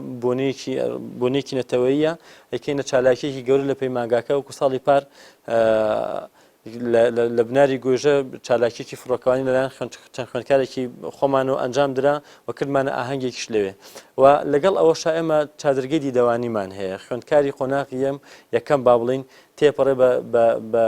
بۆنێکی نەتەوەییە ئەکەینە چالاکیێکی گەورە لە پەیمانگاکە وەکو ساڵی پار لە بناری گۆژە چالاکیێکی فڕۆکەوانی لەلایەن چەند خوێندکارێکی خۆمانەوە ئەنجام درا و کردمانە ئاهەنگێکیش لەوێ و لەگەڵ ئەوەشە ئێمە چادرگەی دیدەوانیمان هەیە خوێندکاری قۆناغی ئەم یەکەم با بڵین تێپەڕێ بە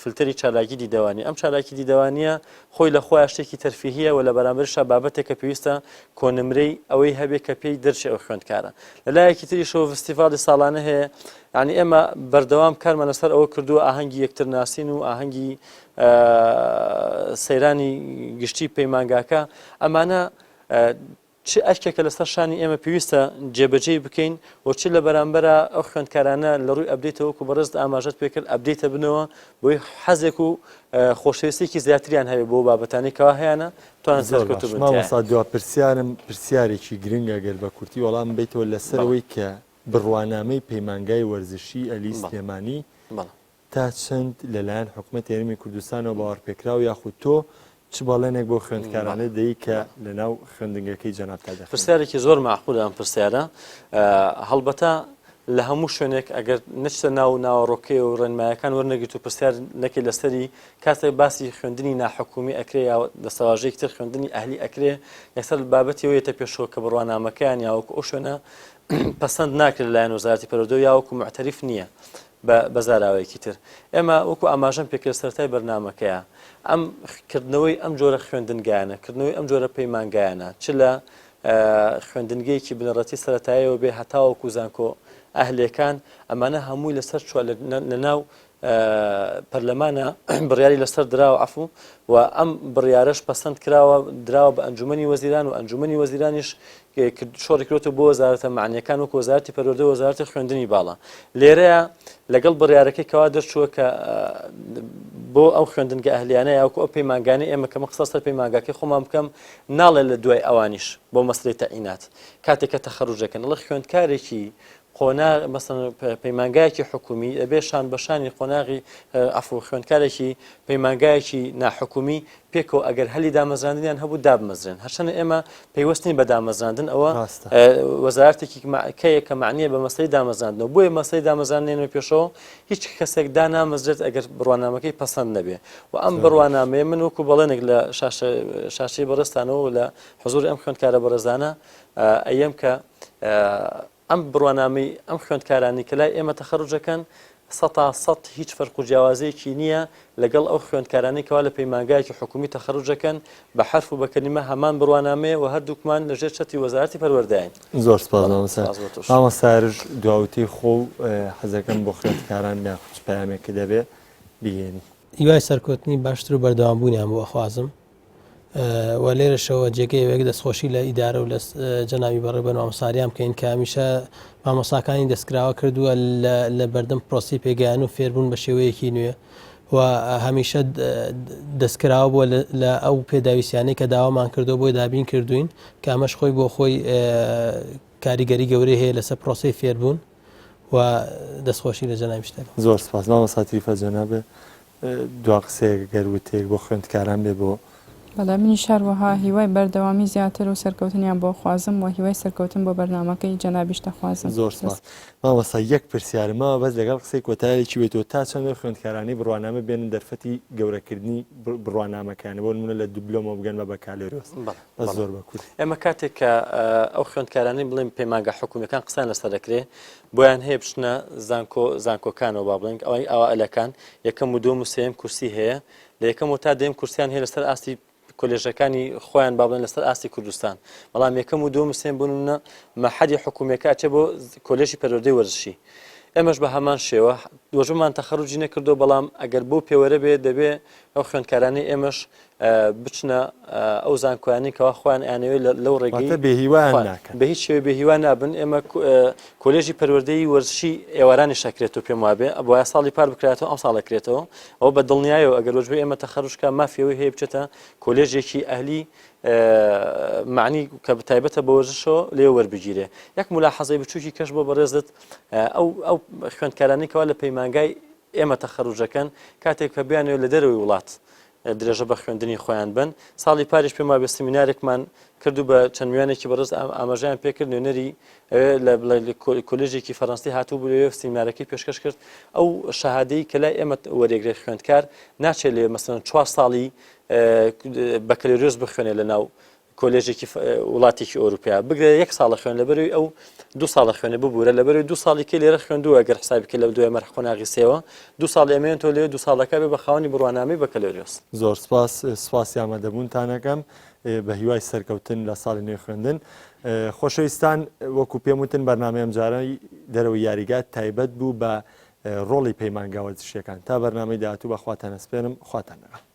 فلتری چالاکی دیدەوانی ئەم چالاکی دیدەوانیە خۆی لە خۆیان شتێکی تەرفیهیە و لە بەرامبەرشە بابەتێک کە پێویستە کۆنمرەی ئەوەی هەبێت کە پێی دەرچێ ئەو خوێندکارە لەلایەکی تریشەوە فستیڤاڵی ساڵانە هەیە یعنی ئێمە بەردەوام کارمان لەسەر ئەوە کردووە ئاهەنگی یەکتر ناسین و ئاهەنگی سەیرانی گشتی پەیمانگاکە ئەمانە چ ئەرکێکە لەسەر شانی ئێمە پێویستە جێبەجێ بکەین و چ لە بەرامبەرە ئەو خوێندکارانە لە ڕووی ئەبدێتەوەکو بەڕێز ئاماژەت پێکرد ئەبدێتە بنەوە بۆی حەزێک و خۆشەویستێکی زیاتریان هەیە بۆ بابەتانی کەوا هەیەە توانن سەرکەوتو بن. مامۆستا دوا پرسیارم پرسیارێکی گرنگە گەر بە کورتی وەڵام بیتەوە لەسەرەوەی کە بڕوانامەی پەیمانگای وەرزشی ئەلی سلێمانی تا چەند لەلایەن حکوومەت یاریمی کوردستانەوە باوەڕپێکراو یاخود تۆ چ بەڵێنێک بۆ خوێندکارانە دەی کە لەناو خوێندنگەکەی جەنابتا دەخێت؟ پرسیارێکی زۆر معقولە ئەم پرسیارە هەڵبەتە لە هەموو شوێنێک ئەگەر نچتە ناوەڕۆکەی و ڕێنمایەکان وەرنەگیت و پرسیار نەکەی لەسەری کاتێک باسی خوێندنی ناحکومی ئەکرێ یا دەسەواژەیەکی تر خوێندنی ئەهلی ئەکرێ یەکسەر بابەتی ئەوەیەتە پێشەوە کە بڕوانامەکەیان یاوەکو ئەو شوێنە پەسەند ناکرێت لەلایەن وەزارەتی پەروەردە و یاوەکو معتەریف نییە بە زاراوەیەکی تر ئێمە وەکو ئاماژەم پێکرد سەرەتای بەرنامەکەیە ئەم کردنەوەی ئەم جۆرە خوێندنگایانە کردنەوەی ئەم جۆرە پەیمانگایانە چ لە خوێندنگەیەکی بنەڕەتی سەرەتاییەوە بێ هەتاوەکو زانکۆ ئەهلەکان ئەمانە هەمووی لەسەر چوە لە ناو پەرلەمانە بڕیاری لەسەر دراوە عەفو و ئەم بڕیارەش پەسەند کراوە دراوە بە ئەنجومەنی وەزیران و ئەنجومەنی وەزیرانیش شۆڕی کرۆتە بۆ وەزارەتە معنیەکان وەکو وەزارەتی پەروەردە و وەزارەتی خوێندنی باڵا لێرەیە لەگەڵ بڕیارەکەی کەوا دەرچووە کە بۆ ئەو خوێندنگە ئەهلیانە یاوەکو ئەو پەیمانگانە ئێمە کە قسە سەر پەیمانگاکەی خۆمان بکەم ناڵێ لە دوای ئەوانیش بۆ مەسلەی تەعینات کاتێک کە تەخەڕوجەکەن لە خوێندکارێکی قۆناغ مەسەڵەن پەیمانگایەکی حکومی ئەبێ شان بەشانی قۆناغی عەفو خوێندکارێکی پەیمانگایەکی ناحکومی پێکەوە ئەگەر هەلی دامەزراندنیان هەبوو دابمەزرێن هەرچەنە ئێمە پەیوەستین بە دامەزراندن ئەوە وەزارەتێکی کەیە کە معنیە بە مەسەلەی دامەزراندنەوە بۆیە مەسەلەی دامەزراندنێنەوە پێشەوە هیچ کەسێک دانامەزرێت ئەگەر بڕوانامەکەی پەسەند نەبێ و ئەم بڕوانامەیە من وەکو بەڵێنێک لە شاشەی بەڕێستانەوە لە حوزوری ئەم خوێندکارە بەڕێزانە ئەیەم کە ئەم بڕوانامەی ئەم خوێندکارانی کە لای ئێمە تەخەڕوجەکەن 100% هیچ فەرق و جیاوازەیەکی نییە لەگەڵ ئەو خوێندکارانی کەوا لە پەیمانگایەکی حکومی تەخەڕوجەکەن بە حرف و بە کەلیمە هەمان بڕوانامەیە و هەردووکمان لەژێر چەتی وەزارەتی پەروەردەین. زۆر سپاس مامۆستاش دواوتی خۆ و حەزەکەم بۆ خوێندکاران یاخود پەیامێکی دەبێ بگەێنی. هیوای سەرکەوتنی باشتر و بەردەوامبوونیان بۆ خوازم و لێرەشەوە جێگەیەک دەستخۆشی لە ئیدارە و لە جەنابی بەڕێبەر مامۆستاریان بکەین کە هەمیشە مامۆستاکانی دەستکراوە کردووە لە بەردەم پرۆسی پێگەیان و فێربوون بە شێوەیەکی نوێ و هەمیشە دەستکراوە بووە لە ئەو پێداویستیانەی کە داوامان کردو بۆی دابین کردوین کە ئەمەش خۆی بۆ خۆی کاریگەری گەورەی هەیە لەسەر پرۆسی فێربوون و دەستخۆشی لە جەنابی شتەکە. زۆر سپاس مامۆستا تریفە جەنابێ دوا قسەیەک گەروتێک بۆ خوێندکاران بێ بۆ بەڵێ منی شاروەها هیوای بەردەوامی زیاتر و سەرکەوتنیان بۆ خوازم و هیوای سەرکەوتن بۆ بەرنامەکەی جەنابیشتە خوازم. زۆر سپاس مامۆستا یەک پرسیارمەوە بەس لەگەڵ قسەی کۆتاییێکی وێتەوە تا چەندە خوێندکارانی بڕوانامە بێنن دەرفەتی گەورەکردنی بڕوانامەکانی بۆ نمونە لە دوبلۆمەوە بگەن بە بەکالێرۆس بەس زۆر بەکوور ئێمە کاتێک کە ئەو خوێندکارانی بڵێن پەیمانگا حکومیەکان قسان لەسەر دەکرێ بۆیان هەیە بچنە زانکۆکانەوە با بڵێن ئەوەی ئەوائلەکان یەکەم و دووەم و سێم کورسی هەیە لە یەکەم و تا دێم کورسیان هەیە لەسەر ئاستی کۆلێژەکانی خۆیان با بڵێن لەسەر ئاستی کوردستان بەڵام یەکەم و دووەم و سێم بوونە مەحەدی حکومیەکە ئەچێ بۆ کۆلێژی پەروەردەی وەرزشی ئێمەش بە هەمان شێوە دۆژمان تەخەڕوجی نەکردو بەڵام ئەگەر بۆ پێوەرە بێ دەبێ ئەو خوێندکارانی ئێمەش بچنە ئەو زانکۆیانی کەوا خۆیان ئەیانەوێت لەو ڕێگەی بە هیچ شێوە بێهیوان نابن ئێمە کۆلێژی پەروەردەی وەرزشی ئێوارانی شەکرێت و پێم وابێ بۆیە ساڵی پار بکرێتەوە ئەم ساڵەکرێتەوە ئەوە بە دڵنیایەوە ئەگەر وەژبێ ئێمە تەخەڕوجکە مافیەوەی هەیە بچێتە کۆلێژێکی ئەهلی معنی کە بتایبەتە بە وەرزشەوە لێ وەربگیرێ یەک ملاحەزەی بچووکی کەش بۆ بەڕێزت ئەو خوێندکارانی کەوا لە پەیمانگای ئێمە تەخەڕوجەکەن کاتێک کە بیانەوە لە دەرەوەی وڵات درێژە بە خوێندنی خۆیان بن ساڵی پاریش پێم وابێ سمینارێکمان کردو بە چەند میوانێکی بەڕێز ئاماژەیان پێکرد نوێنەری لە کۆلێژێکی فەڕەنسی هاتوو بوو سمینارەکەی پێشکەش کرد ئەو شەهادەی کە لای ئێمە وەرێگرێت خوێندکار ناچێت لێ مەسەڵەن 4 ساڵی بەکالۆریۆس بخوێنێ لە ناو کۆلێژێکی وڵاتێکی ئۆروپیا بگرێت 1 ساڵە خوێن لەبەروی ئەو 2 ساڵە خوێنە ببوورە لەبەروی 2 ساڵێکی لێرە خوێندووە گەر حسابیکە لەو دوێ مەرج قۆناغی سێوە 2 ساڵ ئێمەیان تۆ لێ 2 ساڵەکە بێ بە خاوەنی بڕوانامی بەکەلۆریۆس. زۆر سپاسی ئامادەبوونتانەکەم بە هیوای سەرکەوتن لە ساڵی نوێ خوێندن. خۆشەویستان وەکو پێم وتن بەرنامەیەم جارە دەرەوەی یاریگات تایبەت بوو بە ڕۆڵی پەیمانگا وەرزشیەکان تا بەرنامەی داهاتوو بەخواتان ئەسپێرم خواتان لەگەڵ.